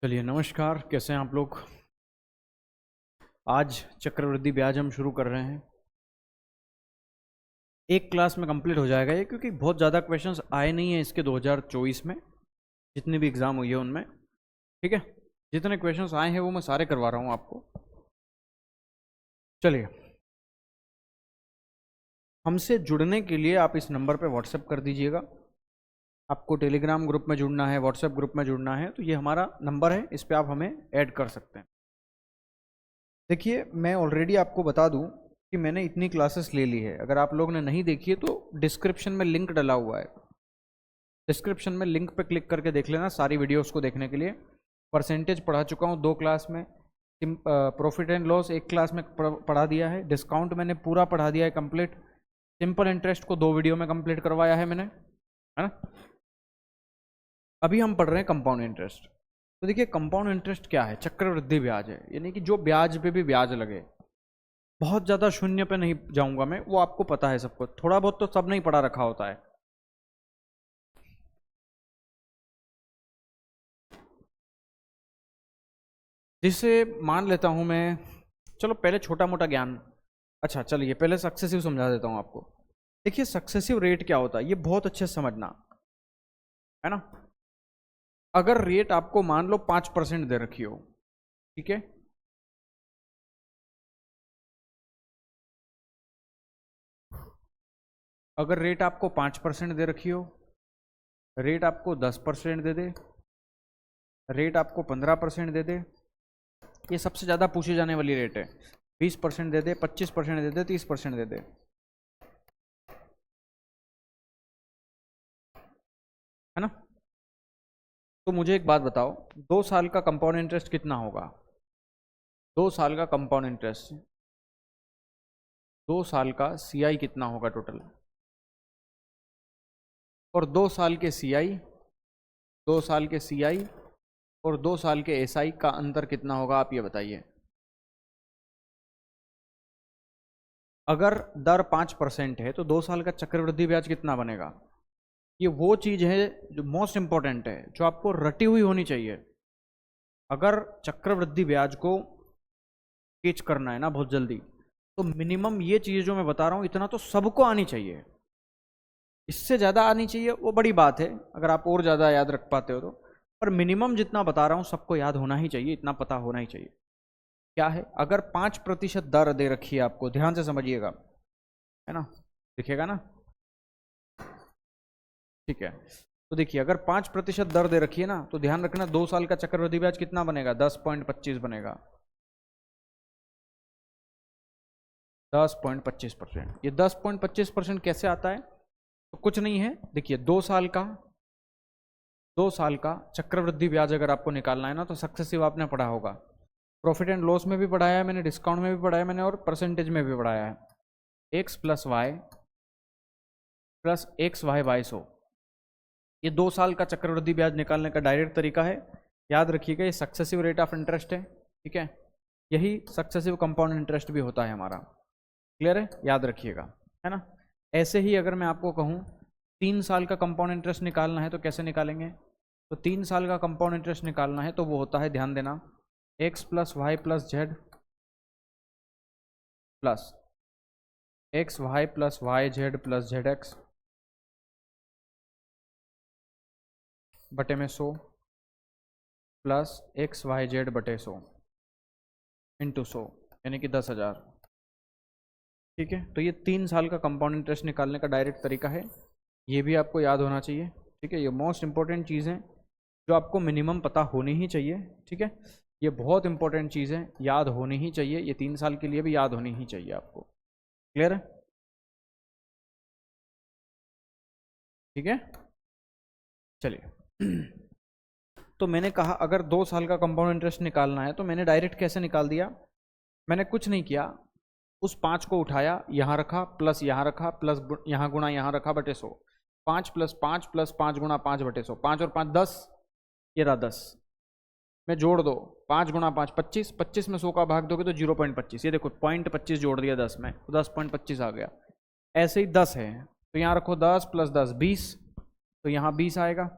चलिए नमस्कार, कैसे हैं आप लोग। आज चक्रवृद्धि ब्याज हम शुरू कर रहे हैं। एक क्लास में कंप्लीट हो जाएगा ये, क्योंकि बहुत ज़्यादा क्वेश्चंस आए नहीं हैं इसके 2024 में, जितनी भी एग्ज़ाम हुई है उनमें। ठीक है, जितने क्वेश्चंस आए हैं वो मैं सारे करवा रहा हूँ आपको। चलिए, हमसे जुड़ने के लिए आप इस नंबर पे व्हाट्सएप कर दीजिएगा। आपको टेलीग्राम ग्रुप में जुड़ना है, व्हाट्सएप ग्रुप में जुड़ना है, तो ये हमारा नंबर है, इस पर आप हमें ऐड कर सकते हैं। देखिए, मैं ऑलरेडी आपको बता दूं कि मैंने इतनी क्लासेस ले ली है। अगर आप लोग ने नहीं देखी है तो डिस्क्रिप्शन में लिंक डला हुआ है, डिस्क्रिप्शन में लिंक पे क्लिक करके देख लेना सारी वीडियोस को देखने के लिए। परसेंटेज पढ़ा चुका हूँ 2 क्लास में, प्रॉफिट एंड लॉस 1 क्लास में पढ़ा दिया है, डिस्काउंट मैंने पूरा पढ़ा दिया है कंप्लीट, सिंपल इंटरेस्ट को 2 वीडियो में कंप्लीट करवाया है मैंने, है ना। अभी हम पढ़ रहे हैं कंपाउंड इंटरेस्ट। तो देखिए, कंपाउंड इंटरेस्ट क्या है? चक्रवृद्धि ब्याज है, यानी कि जो ब्याज पे भी ब्याज लगे। बहुत ज़्यादा शून्य पे नहीं जाऊंगा मैं, वो आपको पता है सबको, थोड़ा बहुत तो सब नहीं पढ़ा रखा होता है। जिसे मान लेता हूं मैं, चलो पहले छोटा मोटा ज्ञान। अच्छा चलिए, पहले सक्सेसिव समझा देता हूं आपको। देखिए, सक्सेसिव रेट क्या होता है ये बहुत अच्छे से समझना, है ना। अगर रेट आपको मान लो 5% दे रखी हो, ठीक है, अगर रेट आपको 5% दे रखी हो, रेट आपको 10% दे दे, रेट आपको 15% दे दे, ये सबसे ज़्यादा पूछी जाने वाली रेट है। 20% दे दे, 25% दे दे, 30% दे दे, है ना। तो मुझे एक बात बताओ, 2 साल का कंपाउंड इंटरेस्ट कितना होगा? 2 साल का कंपाउंड इंटरेस्ट, 2 साल का सीआई कितना होगा टोटल? और 2 साल के सीआई, 2 साल के सीआई और 2 साल के एसआई का अंतर कितना होगा, आप ये बताइए। अगर दर 5% है तो 2 साल का चक्रवृद्धि ब्याज कितना बनेगा? ये वो चीज है जो मोस्ट इंपॉर्टेंट है, जो आपको रटी हुई होनी चाहिए। अगर चक्रवृद्धि ब्याज को कैच करना है ना बहुत जल्दी, तो मिनिमम ये चीज जो मैं बता रहा हूं इतना तो सबको आनी चाहिए। इससे ज्यादा आनी चाहिए वो बड़ी बात है, अगर आप और ज्यादा याद रख पाते हो तो, पर मिनिमम जितना बता रहा हूं सबको याद होना ही चाहिए, इतना पता होना ही चाहिए। क्या है? अगर 5% दर दे रखी है आपको, ध्यान से समझिएगा, है ना, दिखेगा ना, ठीक है। तो देखिए, अगर 5% दर दे रखी है ना, तो ध्यान रखना 2 साल का चक्रवृद्धि ब्याज कितना बनेगा? 10.25 बनेगा, 10.25%। ये 10.25% कैसे आता है? तो कुछ नहीं है, देखिए 2 साल का चक्रवृद्धि ब्याज अगर आपको निकालना है ना, तो सक्सेसिव आपने पढ़ा होगा, प्रॉफिट एंड लॉस में भी पढ़ाया है मैंने, डिस्काउंट में भी पढ़ाया है मैंने, और परसेंटेज में भी पढ़ाया है। X plus Y plus x Y by 100, ये 2 साल का चक्रवृद्धि ब्याज निकालने का डायरेक्ट तरीका है। याद रखिएगा, ये सक्सेसिव रेट ऑफ इंटरेस्ट है, ठीक है। यही सक्सेसिव कंपाउंड इंटरेस्ट भी होता है हमारा, क्लियर है, याद रखिएगा, है ना। ऐसे ही अगर मैं आपको कहूँ 3 साल का कंपाउंड इंटरेस्ट निकालना है तो कैसे निकालेंगे? तो 3 साल का कंपाउंड इंटरेस्ट निकालना है तो वो होता है, ध्यान देना, x plus Y plus z plus x y plus y z plus z x बटे में 100 प्लस एक्स वाई जेड बटे 100 इंटू 100, यानी कि 10,000, ठीक है। तो ये 3 साल का कंपाउंड इंटरेस्ट निकालने का डायरेक्ट तरीका है, ये भी आपको याद होना चाहिए, ठीक है। ये मोस्ट इंपॉर्टेंट चीज़ है जो आपको मिनिमम पता होनी ही चाहिए, ठीक है। ये बहुत इंपॉर्टेंट चीज़ है, याद होनी ही चाहिए, ये 3 साल के लिए भी याद होनी ही चाहिए आपको, क्लियर है, ठीक है। चलिए तो मैंने कहा अगर 2 साल का कंपाउंड इंटरेस्ट निकालना है, तो मैंने डायरेक्ट कैसे निकाल दिया? मैंने कुछ नहीं किया, उस 5 को उठाया, यहाँ रखा, प्लस यहाँ रखा, प्लस यहाँ गुणा यहाँ रखा बटे 100, 5 प्लस 5 प्लस 5 गुणा 5 बटे 100, 5 और 5 10, ये रहा 10 में जोड़ दो, 5 गुणा 5 25, 25 में 100 का भाग दोगे तो 0.25, ये देखो 0.25 जोड़ दिया 10 में, तो 10.25 आ गया। ऐसे ही 10 है तो यहाँ रखो 10 प्लस 10 20, तो यहाँ 20 आएगा,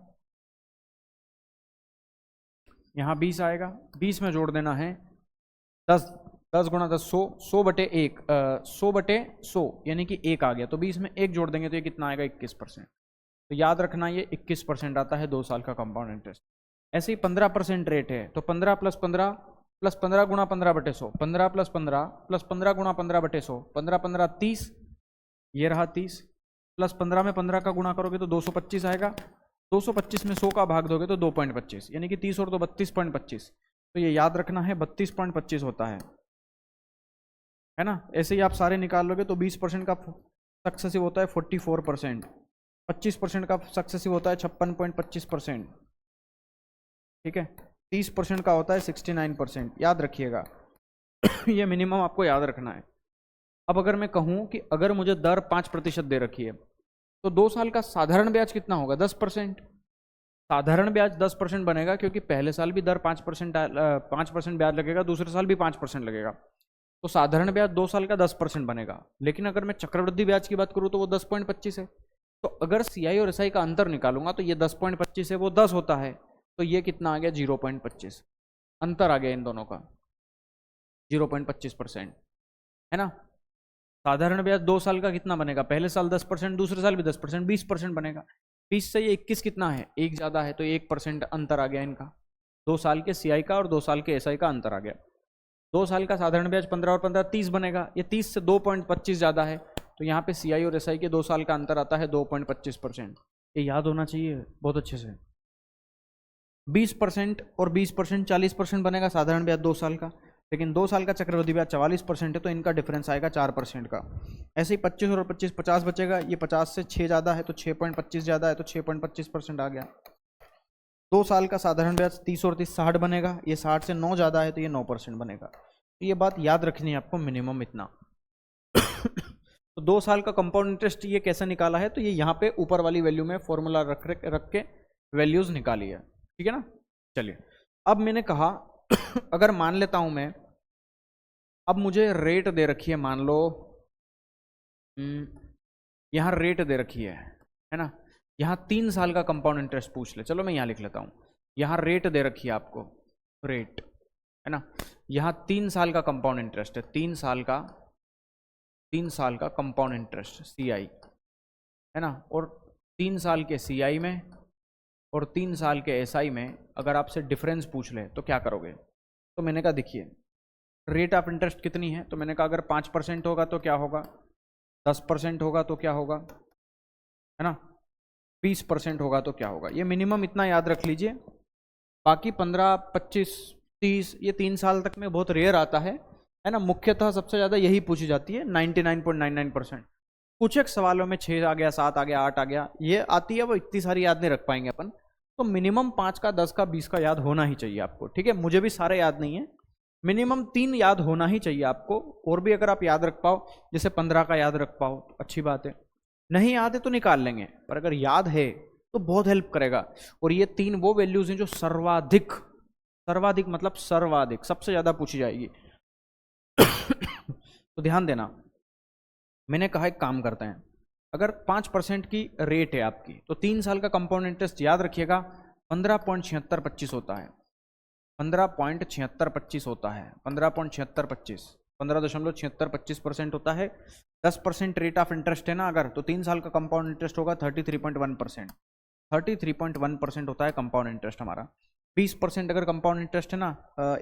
यहाँ 20 आएगा, 20 में जोड़ देना है 10, 10 गुणा 10 100, 100 बटे 1 100 बटे 100 यानी कि 1 आ गया, तो 20 में 1 जोड़ देंगे तो ये कितना आएगा 21%। तो याद रखना ये 21% आता है 2 साल का कंपाउंड इंटरेस्ट। ऐसे ही 15% रेट है तो 15 प्लस 15 प्लस 15 गुणा 15 बटे 100, 15 प्लस 15 प्लस 15 गुणा 15 बटे 100, 15 15 30, ये रहा 30, प्लस 15 में 15 का गुणा करोगे तो 225 आएगा, 225 में 100 का भाग दोगे तो 2.25 यानी कि 30 और 2 32.25, तो ये याद रखना है 32.25 होता है ना। ऐसे ही आप सारे निकाल लोगे तो 20% का सक्सेसिव होता है 44%, 25% का सक्सेसिव होता है 56.25%, ठीक है, 30% का होता है 69%, याद रखिएगा ये मिनिमम आपको याद रखना है। अब अगर मैं कहूं कि अगर मुझे दर 5% दे रखी है तो 2 साल का साधारण ब्याज कितना होगा 10%। साधारण ब्याज 10% बनेगा क्योंकि पहले साल भी दर 5% ब्याज लगेगा, दूसरे साल भी 5% लगेगा, तो साधारण ब्याज 2 साल का 10% बनेगा। लेकिन अगर मैं चक्रवृद्धि ब्याज की बात करूं तो वो 10.25 है, तो अगर सीआई और एसआई का अंतर निकालूंगा तो ये 10.25 है वो 10 होता है, तो ये कितना आ गया 0.25, अंतर आ गया इन दोनों का 0.25%, है ना। साधारण ब्याज 2 साल का कितना बनेगा, पहले साल 10%, दूसरे साल भी 10%, 20% बनेगा। 20 से ये 21 कितना है, 1 ज़्यादा है, तो 1% अंतर आ गया इनका, 2 साल के सीआई का और 2 साल के एसआई का अंतर आ गया। 2 साल का साधारण ब्याज 15 और 15 30 बनेगा, ये 30 से 2.25 ज़्यादा है, तो यहाँ पे सीआई और एसआई के 2 साल का अंतर आता है 2.25%। ये याद होना चाहिए बहुत अच्छे से। 20% और 20% 40% बनेगा साधारण ब्याज 2 साल का, लेकिन 2 साल का चक्रवृद्धि ब्याज 44% है, तो इनका डिफरेंस आएगा 4% का। ऐसे ही 25 और 25 50 बचेगा, ये 50 से 6 ज़्यादा है तो 6.25 ज़्यादा है, तो 6.25% आ गया। 2 साल का साधारण ब्याज 30 और 30 60 बनेगा, ये 60 से 9 ज़्यादा है तो ये 9% बनेगा। तो ये बात याद रखनी है आपको, मिनिमम इतना तो 2 साल का कंपाउंड इंटरेस्ट ये कैसे निकाला है, तो ये यहाँ पे ऊपर वाली वैल्यू में फॉर्मूला रख के वैल्यूज निकाली है, ठीक है ना। चलिए अब मैंने कहा अगर मान लेता हूं मैं, अब मुझे रेट दे रखी है, मान लो यहां रेट दे रखी है ना, यहां 3 साल का कंपाउंड इंटरेस्ट पूछ ले, चलो मैं यहां लिख लेता हूं, यहां रेट दे रखी है आपको, रेट है ना, यहां 3 साल का कंपाउंड इंटरेस्ट है, 3 साल का कंपाउंड इंटरेस्ट सीआई है ना, और 3 साल के सीआई में और 3 साल के एसआई में अगर आपसे डिफरेंस पूछ ले तो क्या करोगे। तो मैंने कहा देखिए रेट ऑफ इंटरेस्ट कितनी है, तो मैंने कहा अगर 5% होगा तो क्या होगा, 10% होगा तो क्या होगा, है ना, 20% होगा तो क्या होगा। ये मिनिमम इतना याद रख लीजिए, बाकी 15 25 30 ये 3 साल तक में बहुत रेयर आता है ना, मुख्यतः सबसे ज़्यादा यही पूछी जाती है 99.99%। कुछ एक सवालों में 6 आ गया, 7 आ गया, 8 आ गया, ये आती है, वो इतनी सारी याद नहीं रख पाएंगे अपन, तो मिनिमम 5 का 10 का 20 का याद होना ही चाहिए आपको, ठीक है। मुझे भी सारे याद नहीं है, मिनिमम 3 याद होना ही चाहिए आपको, और भी अगर आप याद रख पाओ, जैसे 15 का याद रख पाओ तो अच्छी बात है, नहीं याद है तो निकाल लेंगे, पर अगर याद है तो बहुत हेल्प करेगा। और ये 3 वो वैल्यूज हैं जो सर्वाधिक मतलब सर्वाधिक सबसे ज्यादा पूछी जाएगी तो ध्यान देना, मैंने कहा एक काम करते हैं, अगर 5% की रेट है आपकी तो 3 साल का कंपाउंड इंटरेस्ट याद रखिएगा 15.7625 होता है, 15.7625 होता है, 15.7625 15.7625% होता है। 10% रेट ऑफ इंटरेस्ट है ना अगर, तो 3 साल का कंपाउंड इंटरेस्ट होगा 33.1%, 33.1% होता है कंपाउंड इंटरेस्ट हमारा। 20% अगर कंपाउंड इंटरेस्ट है ना,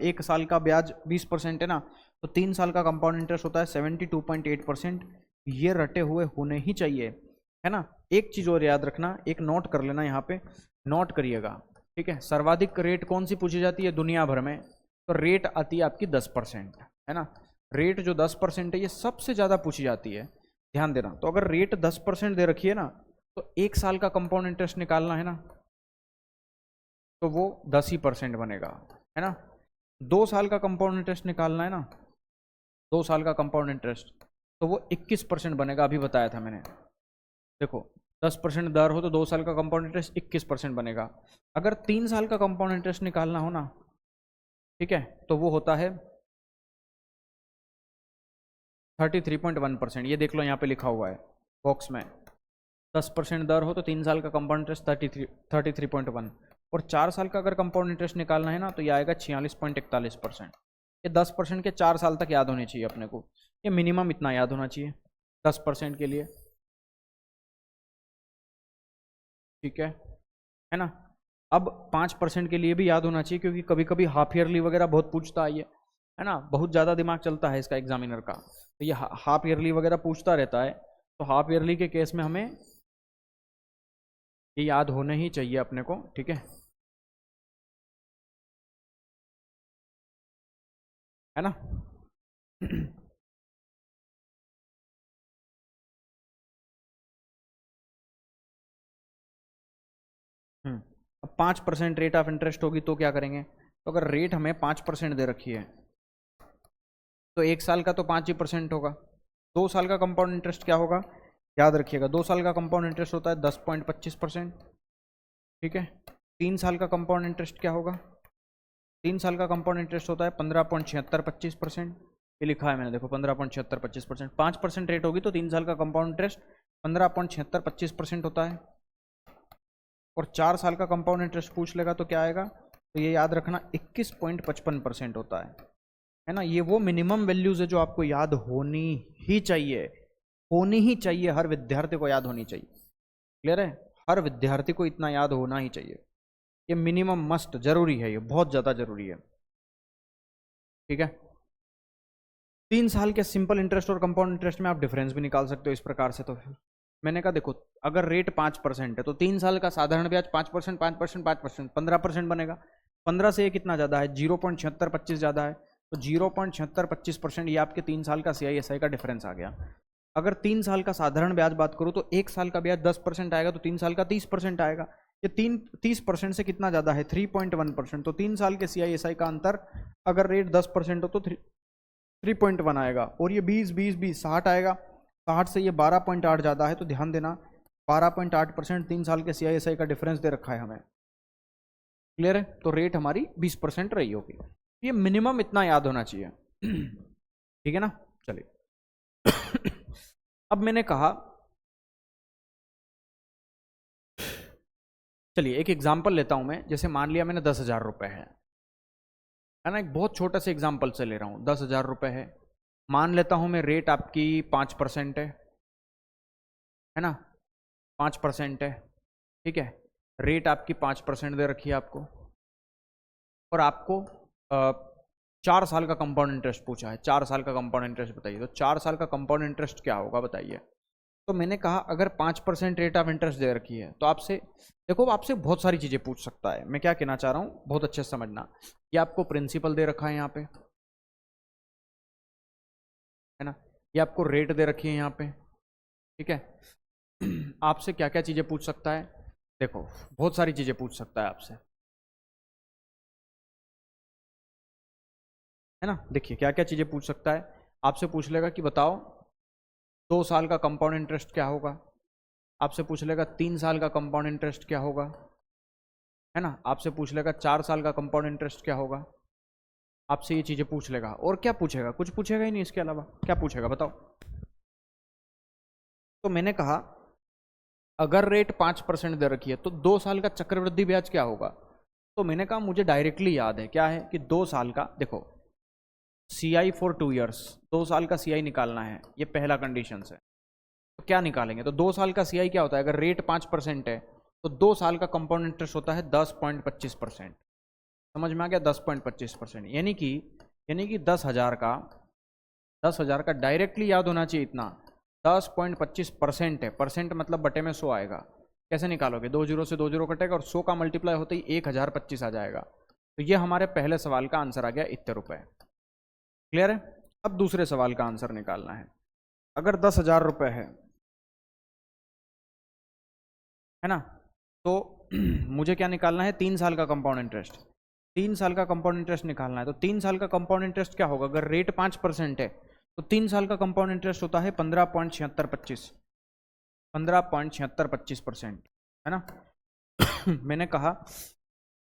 1 साल का ब्याज 20% है ना, तो 3 साल का कंपाउंड इंटरेस्ट होता है 72.8%। ये रटे हुए होने ही चाहिए, है ना। एक चीज़ और याद रखना, एक नोट कर लेना, यहाँ पे नोट करिएगा, ठीक है। सर्वाधिक रेट कौन सी पूछी जाती है दुनिया भर में, तो रेट आती है आपकी 10%, है ना। रेट जो 10% है ये सबसे ज़्यादा पूछी जाती है, ध्यान देना। तो अगर रेट 10% दे रखी है ना, तो 1 साल का कंपाउंड इंटरेस्ट निकालना है ना, तो वो 10% बनेगा, है ना। 2 साल का कंपाउंड इंटरेस्ट निकालना है ना, 2 साल का कंपाउंड इंटरेस्ट, तो वो 21% बनेगा, अभी बताया था मैंने। देखो 10% दर हो तो 2 साल का कंपाउंड इंटरेस्ट 21% बनेगा। अगर 3 साल का कंपाउंड इंटरेस्ट निकालना हो ना, ठीक है, तो वो होता है 33.1%। ये देख लो यहाँ पे लिखा हुआ है बॉक्स में, 10% दर हो तो 3 साल का कंपाउंड इंटरेस्ट 33.1, और 4 साल का अगर कंपाउंड इंटरेस्ट निकालना है ना तो ये आएगा 46.41%। ये 10% के 4 साल तक याद होने चाहिए अपने को, ये मिनिमम इतना याद होना चाहिए 10% के लिए, ठीक है ना। अब 5% के लिए भी याद होना चाहिए, क्योंकि कभी कभी हाफ ईयरली वगैरह बहुत पूछता है ना, बहुत ज़्यादा दिमाग चलता है इसका एग्जामिनर का, तो ये हाफ ईयरली वगैरह पूछता रहता है, तो हाफ ईयरली के केस में हमें ये याद होने ही चाहिए अपने को, ठीक है ना। अब 5% रेट ऑफ इंटरेस्ट होगी तो क्या करेंगे, तो अगर रेट हमें 5% दे रखी है तो 1 साल का तो 5% होगा, 2 साल का कंपाउंड इंटरेस्ट क्या होगा, याद रखिएगा 2 साल का कंपाउंड इंटरेस्ट होता है 10.25%, ठीक है। 3 साल का कंपाउंड इंटरेस्ट क्या होगा, 3 साल का कंपाउंड इंटरेस्ट होता है 15.76%, ये लिखा है मैंने, देखो 15.76%, 5% रेट होगी तो 3 साल का कंपाउंड इंटरेस्ट 15.7625% होता है, और 4 साल का कंपाउंड इंटरेस्ट पूछ लेगा तो क्या आएगा, तो ये याद रखना 21.55% होता है ना। ये वो मिनिमम वैल्यूज है जो आपको याद होनी ही चाहिए, हर विद्यार्थी को याद होनी चाहिए, क्लियर है, हर विद्यार्थी को इतना याद होना ही चाहिए, ये मिनिमम मस्ट जरूरी है, ये बहुत ज़्यादा जरूरी है, ठीक है। 3 साल के सिंपल इंटरेस्ट और कंपाउंड इंटरेस्ट में आप डिफरेंस भी निकाल सकते हो इस प्रकार से, तो मैंने कहा देखो अगर रेट 5% है तो 3 साल का साधारण ब्याज 5%, 5%, 5%, 15% बनेगा, 15 से ये कितना ज़्यादा है, 0.7625 ज़्यादा है, तो 0.7625% ये आपके 3 साल का CISI का डिफरेंस आ गया। अगर 3 साल का साधारण ब्याज बात करूँ तो 1 साल का ब्याज 10% आएगा, तो 3 साल का 30% आएगा, ये 30% से कितना ज़्यादा है, 3.1%, तो 3 साल के CISI का अंतर अगर रेट 10% हो तो 3.1 आएगा, और ये 20, 20, 20, 60 आएगा, 60 से ये 12.8 ज़्यादा है, तो ध्यान देना 12.8% 3 साल के CISI का डिफरेंस दे रखा है हमें, क्लियर है, तो रेट हमारी 20% रही होगी, ये मिनिमम इतना याद होना चाहिए, ठीक है ना। चलिए अब मैंने कहा, चलिए एक एग्जांपल लेता हूं मैं, जैसे मान लिया मैंने 10,000 रुपए है ना, एक बहुत छोटा सा एग्जांपल से ले रहा हूं, 10,000 रुपए है, मान लेता हूं मैं रेट आपकी 5% है ना, 5% है, ठीक है, रेट आपकी 5% दे रखी है आपको, और आपको 4 साल का कंपाउंड इंटरेस्ट पूछा है, 4 साल का कंपाउंड इंटरेस्ट बताइए, तो 4 साल का कंपाउंड इंटरेस्ट क्या होगा बताइए। तो मैंने कहा अगर 5% रेट ऑफ इंटरेस्ट दे रखी है तो आपसे देखो, आपसे बहुत सारी चीज़ें पूछ सकता है, मैं क्या कहना चाह रहा हूँ बहुत अच्छे से समझना, ये आपको प्रिंसिपल दे रखा है यहाँ पे, है ना, ये आपको रेट दे रखी है यहाँ पे, ठीक है। आपसे क्या क्या चीज़ें पूछ सकता है, देखो बहुत सारी चीज़ें पूछ सकता है आपसे, है ना, देखिए क्या क्या चीज़ें पूछ सकता है, आपसे पूछ लेगा कि बताओ 2 साल का कंपाउंड इंटरेस्ट क्या होगा, आपसे पूछ लेगा 3 साल का कंपाउंड इंटरेस्ट क्या होगा, है ना, आपसे पूछ लेगा 4 साल का कंपाउंड इंटरेस्ट क्या होगा, आपसे ये चीज़ें पूछ लेगा, और क्या पूछेगा, कुछ पूछेगा ही नहीं, इसके अलावा क्या पूछेगा बताओ। तो मैंने कहा अगर रेट 5% दे रखी है तो 2 साल का चक्रवृद्धि ब्याज क्या होगा, तो मैंने कहा मुझे डायरेक्टली याद है, क्या है कि 2 साल का, देखो CI फॉर 2 ईयर्स, 2 साल का CI निकालना है, ये पहला कंडीशन है, तो क्या निकालेंगे, तो 2 साल का CI क्या होता है, अगर रेट 5% है तो 2 साल का कंपाउंड इंटरेस्ट होता है 10.25%, समझ में आ गया, 10.25%, यानी कि 10,000 का डायरेक्टली याद होना चाहिए इतना, 10.25% है, परसेंट मतलब बटे में 100 आएगा, कैसे निकालोगे, 2 जीरो से 2 जीरो कटेगा और 100 का मल्टीप्लाई होते ही 1025 आ जाएगा, तो ये हमारे पहले सवाल का आंसर आ गया, इतने रुपए, क्लियर है। अब दूसरे सवाल का आंसर निकालना है, अगर 10,000 रुपए है ना, तो मुझे क्या निकालना है, 3 साल का कंपाउंड इंटरेस्ट, 3 साल का कंपाउंड इंटरेस्ट निकालना है, तो 3 साल का कंपाउंड इंटरेस्ट क्या होगा, अगर रेट 5% है तो 3 साल का कंपाउंड इंटरेस्ट होता है 15.7625%, है ना। मैंने कहा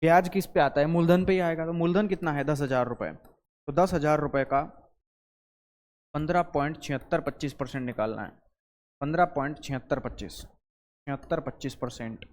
ब्याज किस पे आता है, मूलधन पे ही आएगा, तो मूलधन कितना है 10,000 रुपये, तो 10,000 रुपये का 15.7625% निकालना है, 15.7625%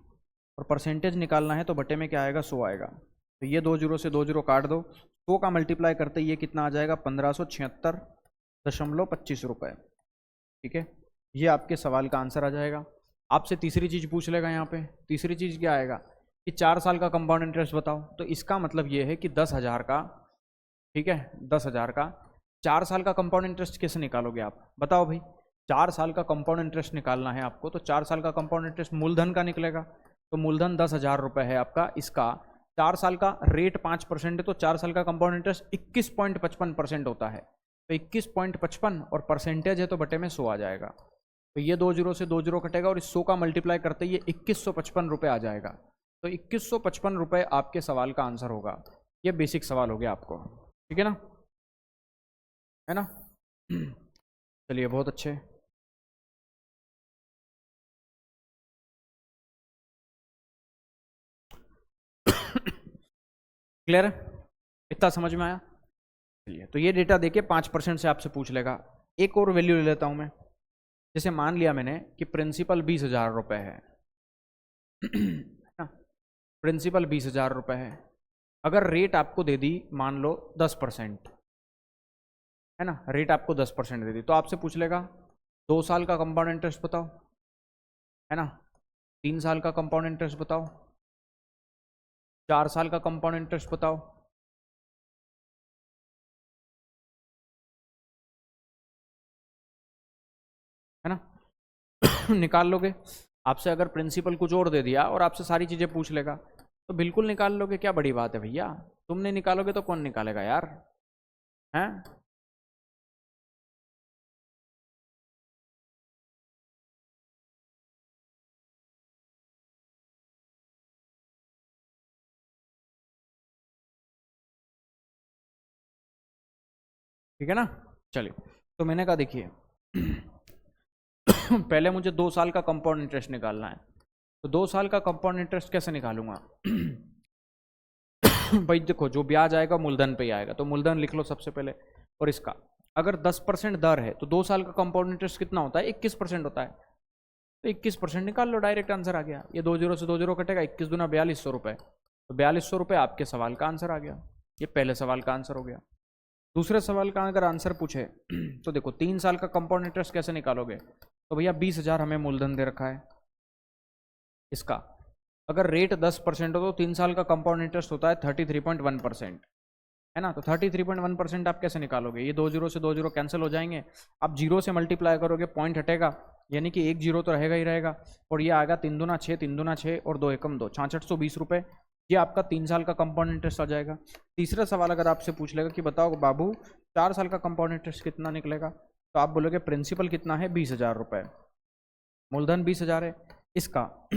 और परसेंटेज निकालना है तो बटे में क्या आएगा, 100 आएगा। तो ये 2 जीरो से 2 जीरो काट दो, 100 का मल्टीप्लाई करते ये कितना आ जाएगा, 1576.25 रुपये। ठीक है, ये आपके सवाल का आंसर आ जाएगा। आपसे तीसरी चीज़ पूछ लेगा यहाँ पे। तीसरी चीज़ क्या आएगा कि 4 साल का कंपाउंड इंटरेस्ट बताओ। तो इसका मतलब ये है कि 10,000 का, ठीक है, 10,000 का 4 साल का कंपाउंड इंटरेस्ट कैसे निकालोगे आप, बताओ भाई। 4 साल का कंपाउंड इंटरेस्ट निकालना है आपको, तो 4 साल का कंपाउंड इंटरेस्ट मूलधन का निकलेगा। तो मूलधन 10,000 रुपये है आपका, इसका 4 साल का रेट 5% है, तो 4 साल का कंपाउंड इंटरेस्ट 21.55% होता है। तो 21.55 और परसेंटेज है तो बटे में 100 आ जाएगा। तो ये 2 जीरो से 2 जीरो कटेगा और इस 100 का मल्टीप्लाई करते ये 2155 रुपये आ जाएगा। तो 2155 रुपये आपके सवाल का आंसर होगा। ये बेसिक सवाल हो गया आपको, ठीक है ना, है ना। चलिए, बहुत अच्छे। क्लियर है, इतना समझ में आया। चलिए, तो ये डेटा देके 5% से आपसे पूछ लेगा। एक और वैल्यू ले लेता हूं मैं। जैसे मान लिया मैंने कि प्रिंसिपल 20,000 रुपये है, प्रिंसिपल 20,000 रुपये है। अगर रेट आपको दे दी मान लो 10%, है ना, रेट आपको 10% दे दी, तो आपसे पूछ लेगा 2 साल का कंपाउंड इंटरेस्ट बताओ, है ना, 3 साल का कंपाउंड इंटरेस्ट बताओ, 4 साल का कंपाउंड इंटरेस्ट बताओ, है ना। निकाल लोगे। आपसे अगर प्रिंसिपल कुछ और दे दिया और आपसे सारी चीजें पूछ लेगा तो बिल्कुल निकाल लोगे, क्या बड़ी बात है भैया। तुम नहीं निकालोगे तो कौन निकालेगा यार, हैं। ठीक है ना। चलिए, तो मैंने कहा देखिए पहले मुझे 2 साल का कंपाउंड इंटरेस्ट निकालना है। तो 2 साल का कंपाउंड इंटरेस्ट कैसे निकालूंगा। भाई देखो, जो ब्याज आएगा मूलधन पे ही आएगा, तो मूलधन लिख लो सबसे पहले। और इसका अगर 10% दर है तो 2 साल का कंपाउंड इंटरेस्ट कितना होता है, 21% होता है। तो 21% निकाल लो, डायरेक्ट आंसर आ गया। ये 2 जीरो से 2 जीरो कटेगा, 21 दूना 4200 रुपये। तो 4200 रुपये आपके सवाल का आंसर आ गया। ये पहले सवाल का आंसर हो गया। दूसरे सवाल का अगर आंसर पूछे तो देखो 3 साल का कंपाउंड इंटरेस्ट कैसे निकालोगे। तो भैया 20,000 हमें मूलधन दे रखा है। इसका अगर रेट 10% हो तो 3 साल का कंपाउंड इंटरेस्ट होता है 33.1%, है ना। तो 33.1% आप कैसे निकालोगे। ये 2 जीरो से 2 जीरो कैंसिल हो जाएंगे। आप जीरो से मल्टीप्लाई करोगे, पॉइंट हटेगा, यानी कि 1 जीरो तो रहेगा ही रहेगा। और ये आएगा 3 दूना 6, 3 दूना 6 और 2 एकम 2, 6620 रुपये। ये आपका 3 साल का कंपाउंड इंटरेस्ट आ जाएगा। तीसरा सवाल अगर आपसे पूछ लेगा कि बताओ बाबू 4 साल का कंपाउंड इंटरेस्ट कितना निकलेगा, तो आप बोलोगे प्रिंसिपल कितना है, 20,000 रुपये, मूलधन 20,000 है। इसका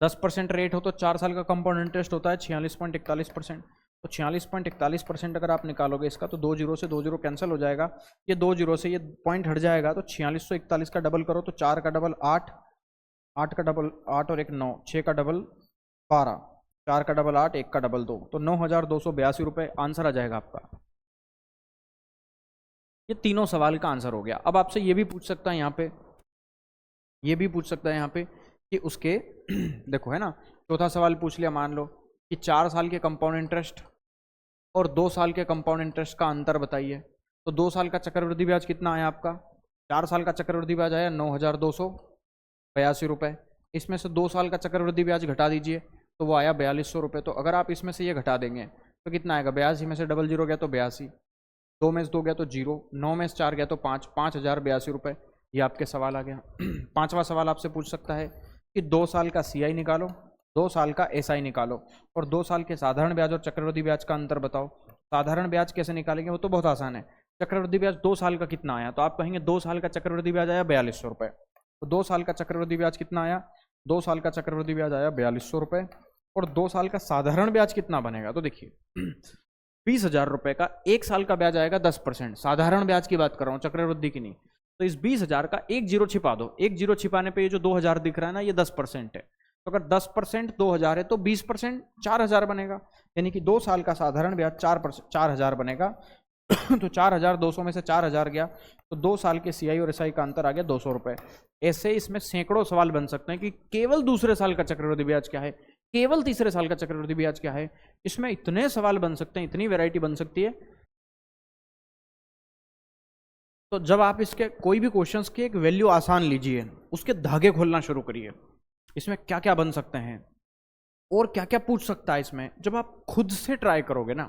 10% रेट हो तो 4 साल का कंपाउंड इंटरेस्ट होता है 46.41%। तो 46.41% अगर आप निकालोगे इसका, तो 2 जीरो से 2 जीरो कैंसिल हो जाएगा। ये 2 जीरो से ये पॉइंट हट जाएगा, तो 4641 का डबल करो तो 4 का डबल 8, 8 का डबल 8 और 1 9, 6 का डबल 12, 4 का डबल 8, 1 का डबल 2, तो 9,282 रुपये आंसर आ जाएगा आपका। ये तीनों सवाल का आंसर हो गया। अब आपसे ये भी पूछ सकता है यहाँ पे, ये भी पूछ सकता है यहाँ पे कि उसके देखो, है ना, चौथा सवाल पूछ लिया, मान लो कि 4 साल के कंपाउंड इंटरेस्ट और 2 साल के कंपाउंड इंटरेस्ट का अंतर बताइए। तो 2 साल का चक्रवृद्धि ब्याज कितना आया आपका, 4 साल का चक्रवृद्धि ब्याज आया 9,282 रुपये। इसमें से 2 साल का चक्रवृद्धि ब्याज घटा दीजिए तो वो आया 4,200 रुपये। तो अगर आप इसमें से ये घटा देंगे तो कितना आएगा, 82 में से डबल जीरो गया तो 82, 2 में से 2 गया तो 0, 9 में से 4 गया तो 5, 5,082 रुपये। ये आपके सवाल आ गया। पांचवा सवाल आपसे पूछ सकता है कि 2 साल का CI निकालो, 2 साल का SI निकालो और 2 साल के साधारण ब्याज और चक्रवृद्धि ब्याज का अंतर बताओ। साधारण ब्याज कैसे निकालेंगे, वो तो बहुत आसान है। चक्रवृद्धि ब्याज 2 साल का कितना आया, तो आप कहेंगे 2 साल का चक्रवृद्धि ब्याज आया 4,200 रुपये। तो 2 साल का चक्रवृद्धि ब्याज कितना आया, 2 साल का चक्रवृद्धि ब्याज आया 4,200 रुपये। और 2 साल का साधारण ब्याज कितना बनेगा, तो देखिए 20,000 रुपये का 1 साल का ब्याज आएगा 10%। साधारण ब्याज की बात कर रहा हूँ, चक्रवृद्धि की नहीं। तो इस 20,000 का 1 जीरो छिपा दो, 1 जीरो छिपाने पे ये जो 2,000 दिख रहा है ना, ये 10% है। तो अगर 10% 2,000 है तो 20% 4,000 बनेगा, यानी कि 2 साल का साधारण ब्याज 4,000 बनेगा। तो 4200 में से 4000 गया, तो 2 साल के सीआई और एसआई का अंतर आ गया 200 रुपए। ऐसे इसमें सैकड़ों सवाल बन सकते हैं कि केवल दूसरे साल का चक्रवृद्धि ब्याज क्या है, केवल तीसरे साल का चक्रवृद्धि ब्याज क्या है। इसमें इतने सवाल बन सकते हैं, इतनी वैरायटी बन सकती है। तो जब आप इसके कोई भी क्वेश्चंस की एक वैल्यू आसान लीजिए, उसके धागे खोलना शुरू करिए, इसमें क्या क्या बन सकते हैं और क्या क्या पूछ सकता है इसमें। जब आप खुद से ट्राई करोगे ना,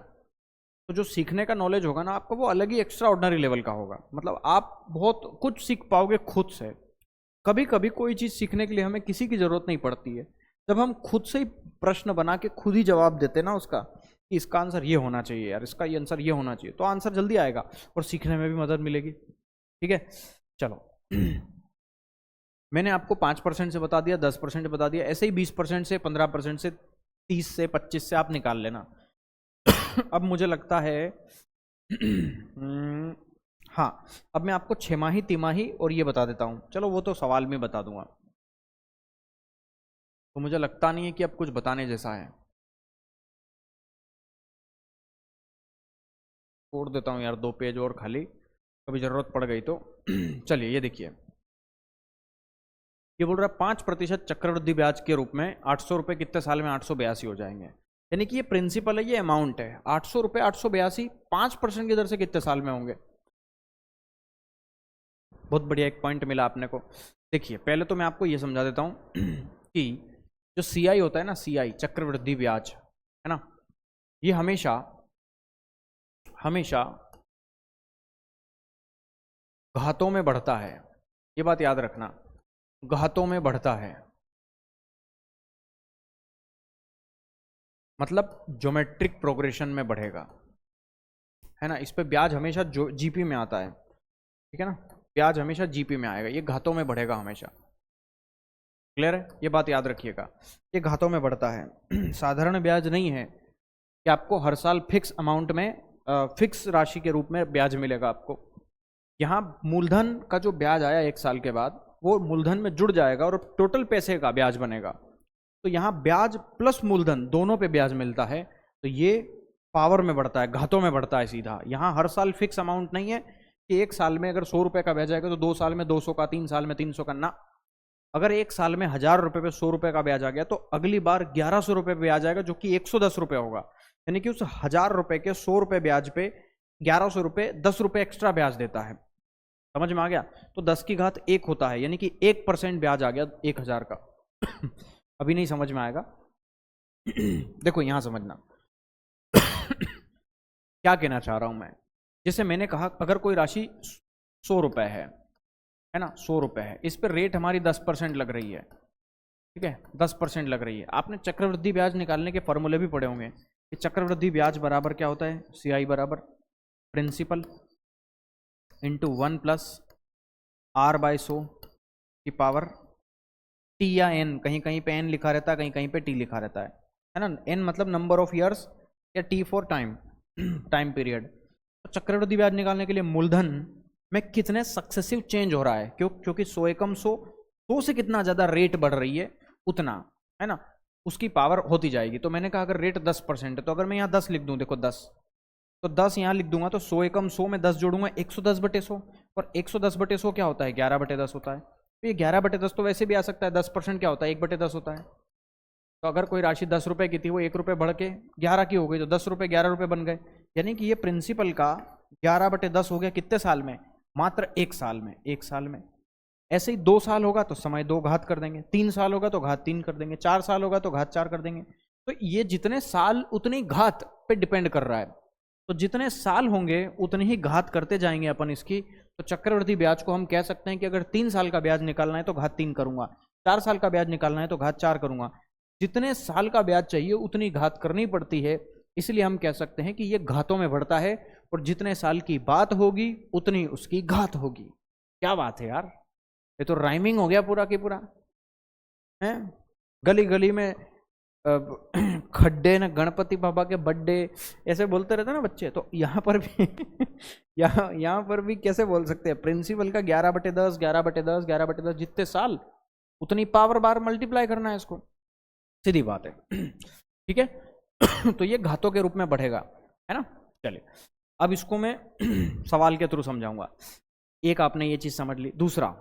तो जो सीखने का नॉलेज होगा ना आपका, वो अलग ही एक्स्ट्रा ऑर्डिनरी लेवल का होगा। मतलब आप बहुत कुछ सीख पाओगे खुद से। कभी कभी कोई चीज़ सीखने के लिए हमें किसी की ज़रूरत नहीं पड़ती है। जब हम खुद से ही प्रश्न बना के खुद ही जवाब देते ना उसका, कि इसका आंसर ये होना चाहिए यार, इसका ये आंसर ये होना चाहिए, तो आंसर जल्दी आएगा और सीखने में भी मदद मिलेगी। ठीक है, चलो। मैंने आपको 5% से बता दिया, 10% बता दिया, ऐसे ही 20% से, 15% से, 30 से, 25 से आप निकाल लेना। अब मुझे लगता है हाँ, अब मैं आपको छमाही, तिमाही और ये बता देता हूँ। चलो वो तो सवाल में बता दूंगा, तो मुझे लगता नहीं है कि अब कुछ बताने जैसा है। छोड़ देता हूँ यार 2 पेज और खाली, कभी ज़रूरत पड़ गई तो। चलिए ये देखिए, ये बोल रहा है 5% चक्रवृद्धि ब्याज के रूप में 800 रुपये कितने साल में 882 हो जाएंगे। यानी कि ये प्रिंसिपल है, ये अमाउंट है 800 रुपये, 882, 5% की दर से कितने साल में होंगे। बहुत बढ़िया, एक पॉइंट मिला आपने को। देखिए पहले तो मैं आपको ये समझा देता हूँ कि जो सीआई होता है ना, सीआई चक्रवृद्धि ब्याज है ना, ये हमेशा हमेशा घातों में बढ़ता है। ये बात याद रखना, घातों में बढ़ता है, मतलब ज्योमेट्रिक प्रोग्रेशन में बढ़ेगा, है ना। इस पे ब्याज हमेशा जो जीपी में आता है, ठीक है ना, ब्याज हमेशा जीपी में आएगा, ये घातों में बढ़ेगा हमेशा। क्लियर है, ये बात याद रखिएगा, ये घातों में बढ़ता है। साधारण ब्याज नहीं है कि आपको हर साल फिक्स अमाउंट में, फिक्स राशि के रूप में ब्याज मिलेगा आपको। यहाँ मूलधन का जो ब्याज आया 1 साल के बाद, वो मूलधन में जुड़ जाएगा और टोटल पैसे का ब्याज बनेगा। तो यहाँ ब्याज प्लस मूलधन दोनों पे ब्याज मिलता है, तो ये पावर में बढ़ता है, घातों में बढ़ता है सीधा। यहाँ हर साल फिक्स अमाउंट नहीं है कि 1 साल में अगर 100 रुपये का ब्याज आएगा तो 2 साल में 200 का, 3 साल में 300 का, ना। अगर 1 साल में 1000 रुपये पे 100 रुपये का ब्याज आ गया तो अगली बार 1100 रुपये पे ब्याज आएगा, जो कि 110 रुपये होगा। यानी कि उस 1000 रुपये के 100 रुपये ब्याज पे 1100 रुपये 10 रुपये एक्स्ट्रा ब्याज देता है। समझ में आ गया। तो 10 की घात 1 होता है, यानी कि 1% ब्याज आ गया 1000 का। अभी नहीं समझ में आएगा, देखो यहां समझना। क्या कहना चाह रहा हूं मैं, जैसे मैंने कहा अगर कोई राशि 100 रुपए है ना, 100 रुपए है, इस पर रेट हमारी 10% लग रही है, ठीक है, 10% लग रही है। आपने चक्रवृद्धि ब्याज निकालने के फॉर्मूले भी पढ़े होंगे कि चक्रवृद्धि ब्याज बराबर क्या होता है, सीआई बराबर प्रिंसिपल इंटू 1 प्लस R/100 की पावर टी या एन, कहीं कहीं पे एन लिखा रहता है, कहीं कहीं पे टी लिखा रहता है ना। एन मतलब नंबर ऑफ ईयर्स, या T for time, time period. तो चक्रवृद्धि ब्याज निकालने के लिए मूलधन में कितने सक्सेसिव चेंज हो रहा है, क्योंकि 100 एकम 100 से कितना ज़्यादा रेट बढ़ रही है उतना, है ना, उसकी पावर होती जाएगी। तो मैंने कहा अगर रेट 10% है, तो अगर मैं यहाँ 10 लिख दूँ, देखो 10, तो 10 यहाँ लिख दूंगा, तो 100 एकम 100 में 10 जोड़ूंगा, 110/100, और 110/100 क्या होता है, 11/10 होता है। तो ये 11/10 तो वैसे भी आ सकता है, 10% क्या होता है, 1/10 होता है। तो अगर कोई राशि 10 रुपये की थी, वो 1 रुपये बढ़ के 11 की हो गई, तो 10 रुपये 11 रुपये बन गए। यानी कि ये प्रिंसिपल का 11/10 हो गया कितने साल में, मात्र 1 साल में, 1 साल में। ऐसे ही 2 साल होगा तो समय 2 घात कर देंगे, 3 साल होगा तो घात 3 कर देंगे, 4 साल होगा तो घात 4 कर देंगे। तो ये जितने साल उतनी घात पे डिपेंड कर रहा है। तो जितने साल होंगे उतनी ही घात करते जाएंगे अपन इसकी। तो चक्रवृद्धि ब्याज को हम कह सकते हैं कि अगर 3 साल का ब्याज निकालना है तो घात 3 करूंगा, 4 साल का ब्याज निकालना है तो घात 4 करूंगा। जितने साल का ब्याज चाहिए उतनी घात करनी पड़ती है, इसलिए हम कह सकते हैं कि ये घातों में बढ़ता है, और जितने साल की बात होगी उतनी उसकी घात होगी। क्या बात है यार, ये तो राइमिंग हो गया पूरा की पूरा है। गली गली में खड्डे न गणपति बाबा के बर्थडे ऐसे बोलते रहते ना बच्चे, तो यहाँ पर भी यहाँ पर भी कैसे बोल सकते हैं, प्रिंसिपल का 11/10, 11/10, 11/10, जितने साल उतनी पावर बार मल्टीप्लाई करना है इसको, सीधी बात है। ठीक है। तो ये घातों के रूप में बढ़ेगा, है ना। चलिए अब इसको मैं सवाल के थ्रू समझाऊंगा। एक आपने ये चीज समझ ली, दूसरा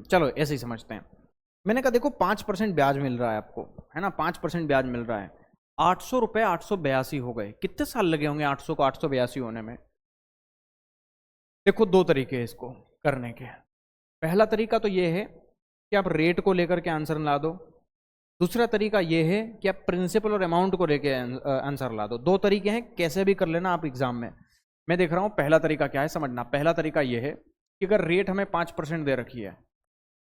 चलो ऐसे ही समझते हैं। मैंने कहा देखो 5% ब्याज मिल रहा है आपको, है ना, 5% ब्याज मिल रहा है। 800 रुपये 882 हो गए। कितने साल लगे होंगे 800 को 882 होने में? देखो दो तरीके हैं इसको करने के। पहला तरीका तो ये है कि आप रेट को लेकर के आंसर ला दो। दूसरा तरीका ये है कि आप प्रिंसिपल और अमाउंट को लेके आंसर ला दो। दो तरीके हैं, कैसे भी कर लेना आप एग्जाम में। मैं देख रहा हूं पहला तरीका क्या है समझना। पहला तरीका ये है कि अगर रेट हमें 5% दे रखी है,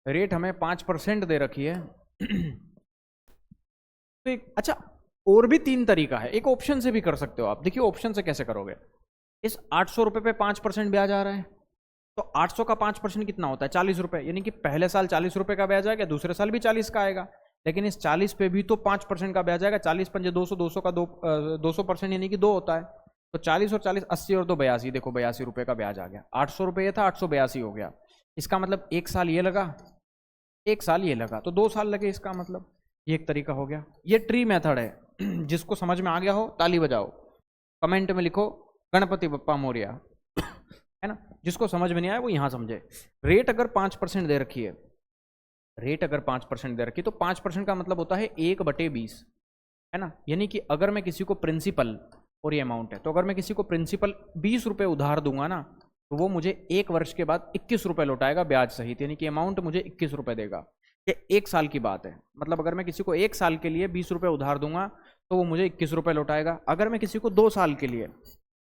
रेट हमें 5% दे रखी है तो एक अच्छा और भी 3 तरीका है। एक ऑप्शन से भी कर सकते हो आप। देखिए ऑप्शन से कैसे करोगे। इस 800 रुपये पे 5% ब्याज आ रहा है, तो 800 का 5% कितना होता है? 40 रुपये। यानी कि पहले साल 40 रुपये का ब्याज आएगा, दूसरे साल भी 40 का आएगा, लेकिन इस 40 पे भी तो 5% का ब्याज आएगा। 40 पंजे 200, 200 का 200% यानी कि 2 होता है। तो 40 और 40 80 और 2 82। देखो 82 रुपये का ब्याज आ गया। 800 रुपये ये था, 882 हो गया। इसका मतलब 1 साल ये लगा, 1 साल ये लगा, तो 2 साल लगे। इसका मतलब ये एक तरीका हो गया। ये ट्री मेथड है। जिसको समझ में आ गया हो ताली बजाओ, कमेंट में लिखो गणपति बप्पा मोरिया, है ना। जिसको समझ में नहीं आया वो यहां समझे। रेट अगर 5% दे रखी है, रेट अगर 5% दे रखी है, तो 5% का मतलब होता है 1/20, है ना। यानी कि अगर मैं किसी को प्रिंसिपल, और ये अमाउंट है, तो अगर मैं किसी को प्रिंसिपल 20 रुपये उधार दूंगा ना, तो वो मुझे 1 वर्ष के बाद 21 रुपये लौटाएगा ब्याज सहित। यानी कि अमाउंट मुझे 21 रुपये देगा। ये 1 साल की बात है। मतलब अगर मैं किसी को 1 साल के लिए 20 रुपये उधार दूंगा तो वो मुझे 21 रुपये लौटाएगा। अगर मैं किसी को 2 साल के लिए,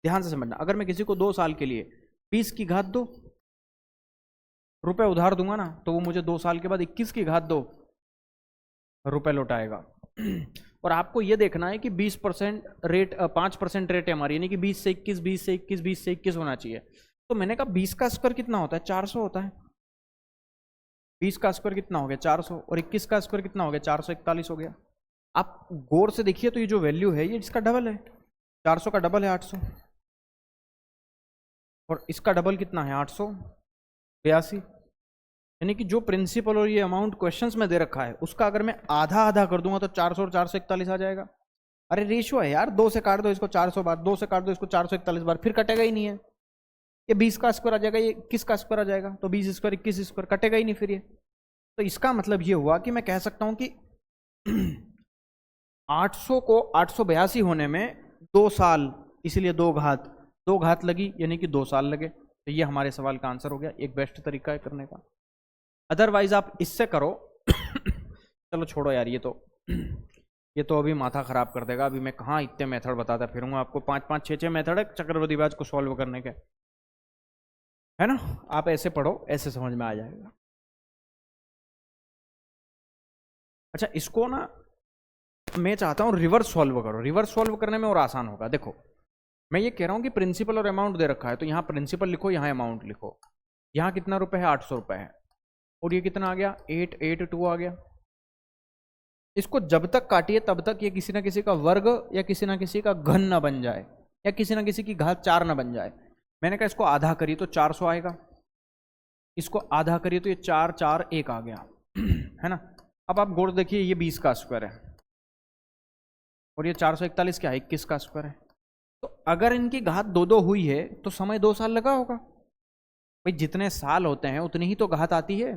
ध्यान से समझना, अगर मैं किसी को 2 साल के लिए 20 की घात 2 रुपये उधार दूंगा ना, तो वो मुझे 2 साल के बाद 21 की घात 2 रुपये लौटाएगा। और आपको ये देखना है कि 20% रेट, 5% रेट है हमारी, यानी कि 20 से 21, 20 से 21, 20 से 21 होना चाहिए। तो मैंने कहा 20 का स्क्वायर कितना होता है? 400 होता है। 20 का स्क्वायर कितना हो गया? 400। और 21 का स्क्वायर कितना हो गया? 441 हो गया। आप गौर से देखिए तो ये जो वैल्यू है ये इसका डबल है। 400 का डबल है 800, और इसका डबल कितना है? 882। यानी कि जो प्रिंसिपल और ये अमाउंट क्वेश्चंस में दे रखा है उसका अगर मैं आधा आधा कर दूंगा तो 400 और 441 आ जाएगा। अरे रेशियो है यार, 2 से काट दो इसको 400 बार, 2 से काट दो इसको 441 बार, फिर कटेगा ही नहीं है। ये 20 का स्क्वायर आ जाएगा, ये 21 का स्क्वायर आ जाएगा, तो 20 स्क्वायर 21 स्क्वायर कटेगा ही नहीं फिर ये। तो इसका मतलब ये हुआ कि मैं कह सकता हूं कि 800 को 882 होने में 2 साल, इसलिए 2 घात लगी, यानी कि 2 साल लगे। तो ये हमारे सवाल का आंसर हो गया। एक बेस्ट तरीका है करने का। अदरवाइज आप इससे करो। चलो छोड़ो यार, ये तो अभी माथा खराब कर देगा। अभी मैं कहाँ इतने मेथड बताता फिरूंगा आपको। 5-5, 6-6 मेथड है चक्रवृद्धि ब्याज को सॉल्व करने के, है ना। आप ऐसे पढ़ो, ऐसे समझ में आ जाएगा। अच्छा इसको ना मैं चाहता हूँ रिवर्स सॉल्व करो। रिवर्स सॉल्व करने में और आसान होगा। देखो मैं ये कह रहा हूँ कि प्रिंसिपल और अमाउंट दे रखा है, तो यहाँ प्रिंसिपल लिखो, यहाँ अमाउंट लिखो। यहाँ कितना रुपए है? 800 रुपए है। और ये कितना आ गया? 882 आ गया। इसको जब तक काटिए तब तक ये किसी ना किसी का वर्ग या किसी ना किसी का घन ना बन जाए, या किसी ना किसी की घात 4 ना बन जाए। मैंने कहा इसको आधा करिए तो 400 आएगा, इसको आधा करिए तो ये 4 4 1 आ गया, है ना। अब आप गौर देखिए, ये 20 का स्क्वायर है और ये 441 क्या है? 21 का स्क्वायर है। तो अगर इनकी घात 2-2 हुई है तो समय 2 साल लगा होगा। भाई जितने साल होते हैं उतनी ही तो घात आती है।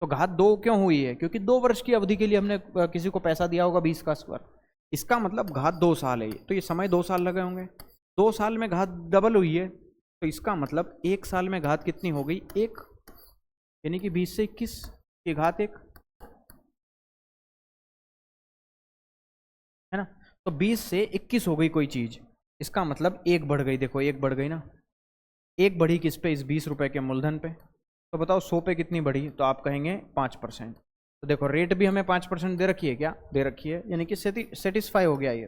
तो घात 2 क्यों हुई है? क्योंकि 2 वर्ष की अवधि के लिए हमने किसी को पैसा दिया होगा 20 का स्क्वायर। इसका मतलब घात 2 साल है, तो ये समय 2 साल लगे होंगे। 2 साल में घात डबल हुई है, तो इसका मतलब 1 साल में घात कितनी हो गई? 1, यानी कि 20 से 21 की घात 1, है ना। तो 20 से 21 हो गई कोई चीज, इसका मतलब 1 बढ़ गई। देखो 1 बढ़ गई ना। 1 बढ़ी किस पे? इस 20 रुपए के मूलधन पे। तो बताओ 100 पे कितनी बढ़ी? तो आप कहेंगे 5%। तो देखो रेट भी हमें 5% दे रखी है, क्या दे रखी है? यानी कि सेटिस्फाई हो गया, ये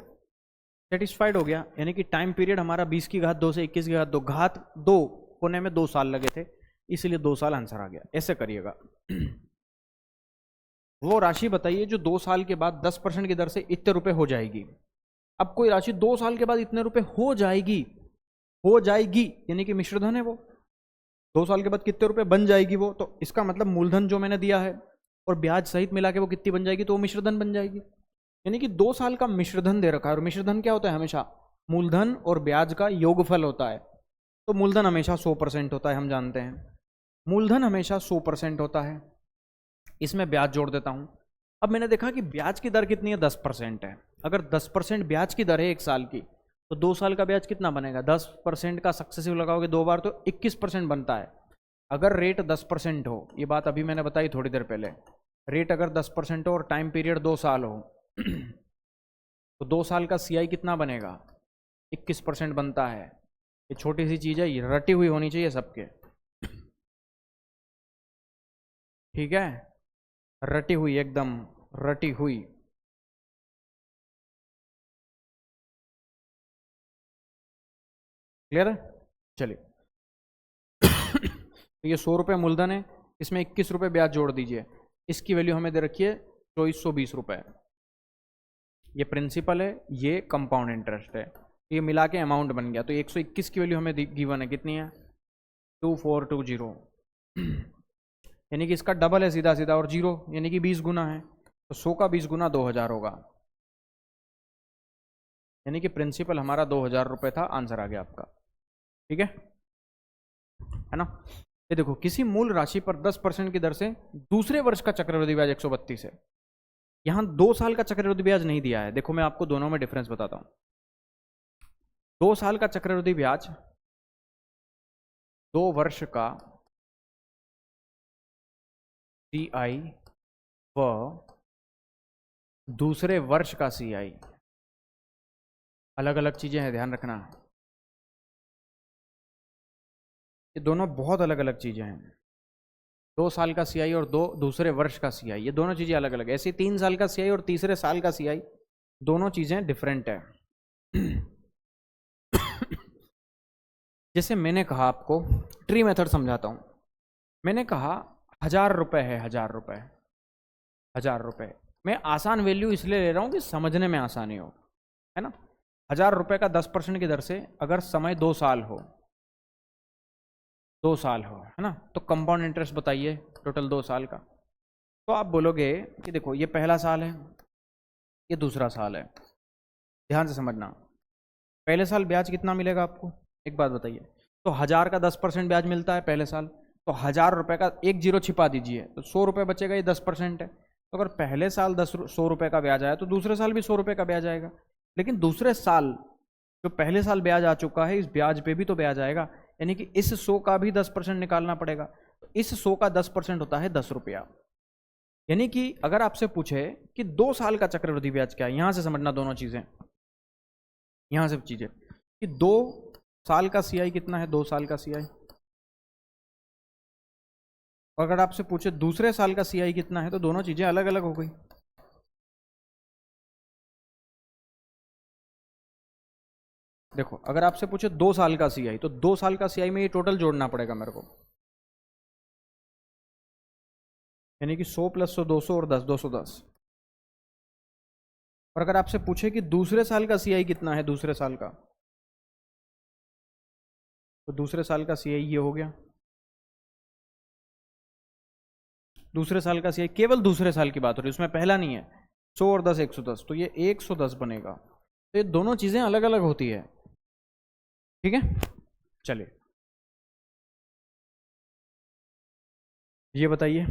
सेटिस्फाइड हो गया। यानी कि टाइम पीरियड हमारा 20 की घात 2 से 21 की घात 2, घात 2 होने में 2 साल लगे थे, इसलिए 2 साल आंसर आ गया। ऐसे करिएगा। वो राशि बताइए जो 2 साल के बाद 10% की दर से इतने रुपए हो जाएगी। अब कोई राशि 2 साल के बाद इतने रुपए हो जाएगी, यानी कि मिश्रधन है वो। 2 साल के बाद कितने रुपए बन जाएगी वो? तो इसका मतलब मूलधन जो मैंने दिया है और ब्याज सहित मिला के वो कितनी बन जाएगी? तो वो मिश्रधन बन जाएगी। यानी कि 2 साल का मिश्रधन दे रखा है। और मिश्रधन क्या होता है? हमेशा मूलधन और ब्याज का योगफल होता है। तो मूलधन हमेशा 100% होता है, हम जानते हैं मूलधन हमेशा 100% होता है। इसमें ब्याज जोड़ देता हूं। अब मैंने देखा कि ब्याज की दर कितनी है, 10% है। अगर 10% ब्याज की दर है 1 साल की, तो 2 साल का ब्याज कितना बनेगा, 10% का सक्सेसिव लगाओगे 2 बार तो 21% बनता है। अगर रेट 10% हो, ये बात अभी मैंने बताई थोड़ी देर पहले, रेट अगर 10% हो और टाइम पीरियड 2 साल हो तो 2 साल का सीआई कितना बनेगा, 21% बनता है। ये छोटी सी चीज़ है, ये रटी हुई होनी चाहिए सबके, ठीक है, रटी हुई, एकदम रटी हुई। क्लियर है? चलिए तो ये 100 रुपये मूलधन है, इसमें 21 रुपये ब्याज जोड़ दीजिए, इसकी वैल्यू हमें दे रखी है 2420 रुपये। ये प्रिंसिपल है, ये कंपाउंड इंटरेस्ट है, ये मिला के अमाउंट बन गया। तो 121 की वैल्यू हमें गिवन है, कितनी है, 2420, यानी कि इसका डबल है सीधा सीधा, और 0 यानी कि 20 गुना है, तो 100 का 20 गुना 2000 होगा, यानी कि प्रिंसिपल हमारा 2000 रुपये था। आंसर आ गया आपका, ठीक है ना। ये देखो, किसी मूल राशि पर 10% की दर से दूसरे वर्ष का चक्रवृद्धि ब्याज 132 है। यहां 2 साल का चक्रवृद्धि ब्याज नहीं दिया है। देखो मैं आपको दोनों में डिफरेंस बताता हूं। 2 साल का चक्रवृद्धि ब्याज 2 वर्ष का सीआई व दूसरे वर्ष का सीआई, अलग अलग चीजें हैं, ध्यान रखना। ये दोनों बहुत अलग अलग चीजें हैं। 2 साल का सीआई और दूसरे वर्ष का सीआई, ये दोनों चीजें अलग अलग है। ऐसे 3 साल का सीआई और तीसरे साल का सीआई, दोनों चीजें डिफरेंट है। जैसे मैंने कहा, आपको ट्री मेथड समझाता हूं। मैंने कहा 1000 रुपये है, 1000 रुपये, 1000 रुपये। मैं आसान वैल्यू इसलिए ले रहा हूं कि समझने में आसानी हो, है ना। 1000 रुपये का 10% की दर से अगर समय 2 साल हो, 2 साल हो, है ना, तो कंपाउंड इंटरेस्ट बताइए टोटल 2 साल का। तो आप बोलोगे कि देखो ये पहला साल है, ये दूसरा साल है। ध्यान से समझना, पहले साल ब्याज कितना मिलेगा आपको, एक बात बताइए। तो 1000 का 10% ब्याज मिलता है पहले साल, तो 1000 रुपये का 1 जीरो छिपा दीजिए, तो 100 रुपये बचेगा, ये 10% है। तो अगर पहले साल 100 रुपये का ब्याज आया तो दूसरे साल भी 100 रुपये का ब्याज आएगा। लेकिन दूसरे साल जो पहले साल ब्याज आ चुका है, इस ब्याज पे भी तो ब्याज आएगा, यानी कि इस 100 का भी 10% निकालना पड़ेगा। तो इस 100 का 10% होता है 10 रुपया। यानी कि अगर आपसे पूछे कि 2 साल का चक्रवृद्धि ब्याज क्या है, यहां से समझना दोनों चीजें, यहां से चीजें कि 2 साल का सीआई कितना है, 2 साल का सीआई। और अगर आपसे पूछे दूसरे साल का सीआई कितना है, तो दोनों चीजें अलग अलग हो गई। देखो अगर आपसे पूछे 2 साल का सीआई, तो 2 साल का सीआई में ये टोटल जोड़ना पड़ेगा मेरे को, यानी कि 100 + 100 200 और 10 210। और अगर आपसे पूछे कि दूसरे साल का सीआई कितना है, दूसरे साल का, तो दूसरे साल का सीआई ये हो गया। दूसरे साल का सीआई, केवल दूसरे साल की बात हो रही है, उसमें पहला नहीं है। 100 और 10 110, तो ये 110 बनेगा। तो ये दोनों चीजें अलग अलग होती है, ठीक है। चलिए ये बताइए,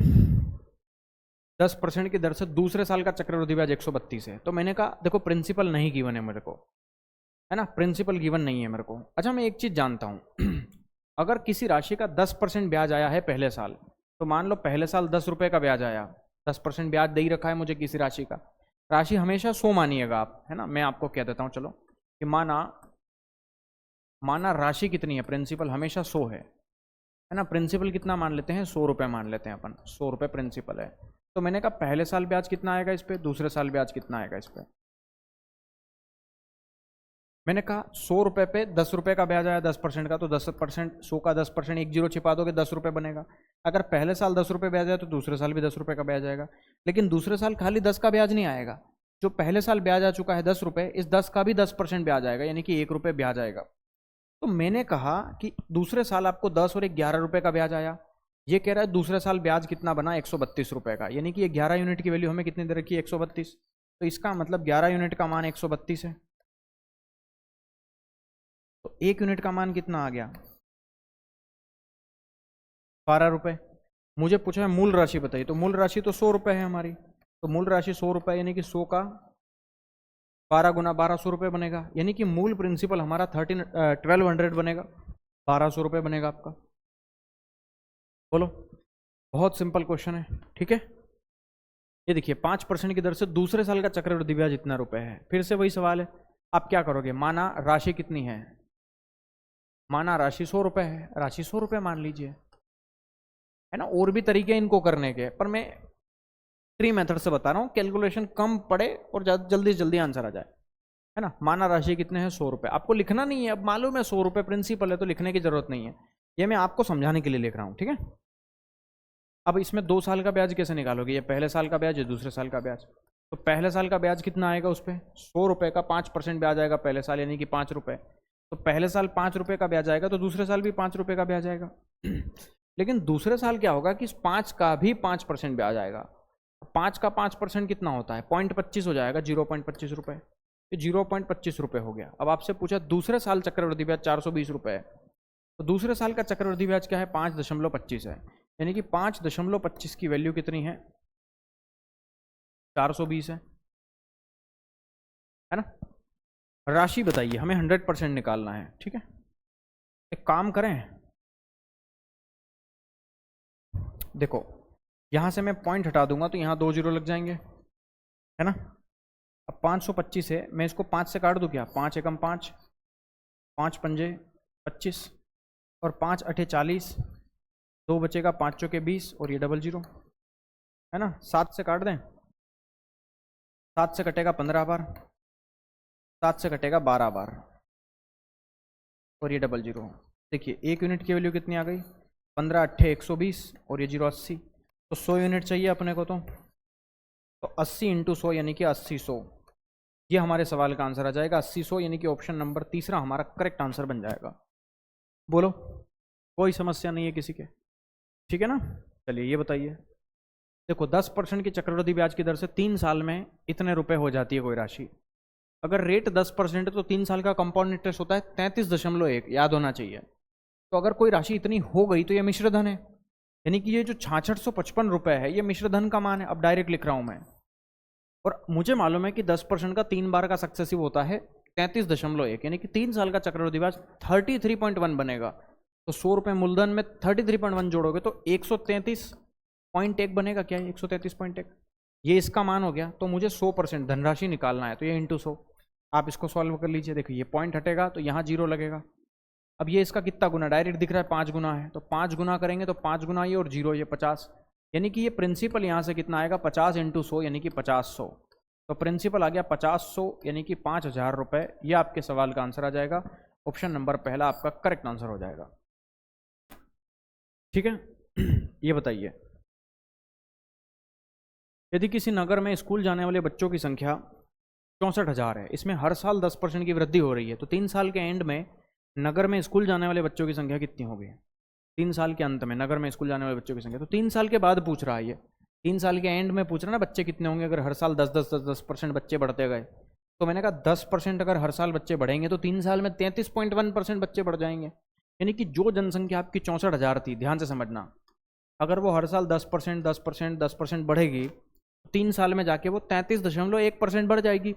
10% की दर से दूसरे साल का चक्रवृद्धि ब्याज 132 है। तो मैंने कहा देखो प्रिंसिपल नहीं गिवन है मेरे को, है ना, प्रिंसिपल गिवन नहीं है मेरे को। अच्छा मैं एक चीज जानता हूं, अगर किसी राशि का 10% ब्याज आया है पहले साल, तो मान लो पहले साल 10 रुपये का ब्याज आया, 10% ब्याज दे ही रखा है मुझे किसी राशि का। राशि हमेशा 100 मानिएगा आप, है ना। मैं आपको कह देता हूँ, चलो कि माना राशि कितनी है, प्रिंसिपल हमेशा 100 है ना। प्रिंसिपल कितना मान लेते हैं, 100 रुपये मान लेते हैं अपन, 100 रुपये प्रिंसिपल है। तो मैंने कहा पहले साल ब्याज कितना आएगा इस पे, दूसरे साल ब्याज कितना आएगा इस पे। मैंने कहा 100 रुपये पे 10 रुपये का ब्याज आया 10% का, तो 10%, 100 का 10%, 1 जीरो छिपा दोगे 10 रुपये बनेगा। अगर पहले साल 10 रुपये ब्याज आया तो दूसरे साल भी 10 रुपये का ब्याज आएगा। लेकिन दूसरे साल खाली 10 का ब्याज नहीं आएगा, जो पहले साल ब्याज आ चुका है 10 रुपये, इस 10 का भी 10% ब्याज आएगा, यानी कि 1 रुपये ब्याज आएगा। तो मैंने कहा कि दूसरे साल आपको 10 और 11 रुपये का ब्याज आया, ये कह रहा है दूसरे साल ब्याज कितना बना, 132 रुपये का, यानी कि ये 11 यूनिट की वैल्यू हमें कितनी दे रखी है, 132। तो इसका मतलब 11 यूनिट का मान 132 है। 1 यूनिट का मान कितना आ गया? 12 रुपये। मुझे पूछा है मूल राशि बताइए, तो मूल राशि तो 100 रुपये है हमारी, तो मूल राशि 100 रुपये यानी कि 100 का 12 गुना 1200 रुपये बनेगा, यानी कि मूल प्रिंसिपल हमारा 1200 बनेगा, 1200 रुपये बनेगा आपका। बोलो, बहुत सिंपल क्वेश्चन है, ठीक है। ये देखिए 5% की दर से दूसरे साल का चक्रवृद्धि ब्याज इतना रुपए है। फिर से वही सवाल है, आप क्या करोगे? माना राशि कितनी है? माना राशि 100 रुपये है, राशि 100 रुपये मान लीजिए, है ना। और भी तरीके हैं इनको करने के, पर मैं ट्री मेथड से बता रहा हूँ, कैलकुलेशन कम पड़े और जल्दी से जल्दी आंसर आ जाए, है ना। माना राशि कितने हैं? 100 रुपये। आपको लिखना नहीं है, अब मालूम है 100 रुपये प्रिंसिपल है तो लिखने की जरूरत नहीं है, ये मैं आपको समझाने के लिए लिख रहा हूँ, ठीक है। अब इसमें 2 साल का ब्याज कैसे निकालोगे? ये पहले साल का ब्याज, ये दूसरे साल का ब्याज। तो पहले साल का ब्याज कितना आएगा? उस पर 100 रुपये का 5% ब्याज आएगा पहले साल, यानी कि 5 रुपये। तो पहले साल 5 रुपये का ब्याज आएगा, तो दूसरे साल भी 5 रुपये का ब्याज आएगा। लेकिन दूसरे साल क्या होगा कि इस 5 का भी 5% ब्याज आएगा। 5 का 5% कितना होता है? 0.25 हो जाएगा, 0.25 रुपये। तो 0.25 रुपये हो गया। अब आपसे पूछा दूसरे साल चक्रवृद्धि ब्याज 420 रुपये है, तो दूसरे साल का चक्रवृद्धि ब्याज क्या है? 5.25 है, यानी कि 5.25 की वैल्यू कितनी है? 420 है ना। राशि बताइए, हमें 100% निकालना है, ठीक है। एक काम करें, देखो यहां से मैं पॉइंट हटा दूंगा तो यहां 2 जीरो लग जाएंगे, है ना। अब 525 है, मैं इसको 5 से काट दूं क्या? 5 एकम 5, 5 पंजे 25 और 5 अठे 40, 2 बचेगा, 5 चौके 20 और ये डबल जीरो, है ना। 7 से काट दें, 7 से कटेगा 15 बार, 7 से कटेगा 12 बार और ये डबल जीरो। देखिए 1 यूनिट की वैल्यू कितनी आ गई? 15 अट्ठे 120 और ये 080, तो 100 यूनिट चाहिए अपने को, तो 80 इंटू 100 यानी कि 80 ये हमारे सवाल का आंसर आ जाएगा। 80 यानी कि ऑप्शन नंबर तीसरा हमारा करेक्ट आंसर बन जाएगा। बोलो, कोई समस्या नहीं है किसी के, ठीक है ना। चलिए ये बताइए, देखो 10% की चक्रवृद्धि ब्याज की दर से 3 साल में इतने रुपए हो जाती है कोई राशि। अगर रेट 10% है तो 3 साल का कंपाउंड इंटरेस्ट होता है 33.1, याद होना चाहिए। तो अगर कोई राशि इतनी हो गई तो ये मिश्र धन है, यानी कि ये जो 6655 रुपए है ये मिश्र धन का मान है। अब डायरेक्ट लिख रहा हूं मैं, और मुझे मालूम है कि 10% का 3 बार का सक्सेसिव होता है 33.1, यानी कि 3 साल का चक्रवृद्धि ब्याज 33.1 बनेगा। तो 100 रुपये मूलधन में 33.1 जोड़ोगे तो 133.1 बनेगा। क्या है? 133.1, ये इसका मान हो गया। तो मुझे 100% धनराशि निकालना है, तो ये इंटू 100। आप इसको सॉल्व कर लीजिए, देखिए ये पॉइंट हटेगा तो यहाँ 0 लगेगा। अब ये इसका कितना गुना? डायरेक्ट दिख रहा है 5 गुना है, तो 5 गुना करेंगे तो 5 गुना ये और 0 ये 50, यानी कि ये प्रिंसिपल यहाँ से कितना आएगा? 50 इंटू 100 यानी कि 50 तो प्रिंसिपल आ गया 50 यानी कि 5000 रुपये। ये आपके सवाल का आंसर आ जाएगा। ऑप्शन नंबर पहला आपका करेक्ट आंसर हो जाएगा, ठीक है। ये बताइए, यदि किसी नगर में स्कूल जाने वाले बच्चों की संख्या 64,000 है, इसमें हर साल 10% की वृद्धि हो रही है, तो 3 साल के एंड में नगर में स्कूल जाने वाले बच्चों की संख्या कितनी होगी? 3 साल के अंत में नगर में स्कूल जाने वाले बच्चों की संख्या, तो 3 साल के बाद पूछ रहा है ये, 3 साल के एंड में पूछ रहा है ना बच्चे कितने होंगे। अगर हर साल 10% बच्चे बढ़ते गए, तो मैंने कहा 10% अगर हर साल बच्चे बढ़ेंगे तो 3 साल में 33.1% बच्चे बढ़ जाएंगे। यानी कि जो जनसंख्या आपकी 64,000 थी, ध्यान से समझना, अगर वो हर साल 10% बढ़ेगी, 3 साल में जाके वो 33.1% बढ़ जाएगी।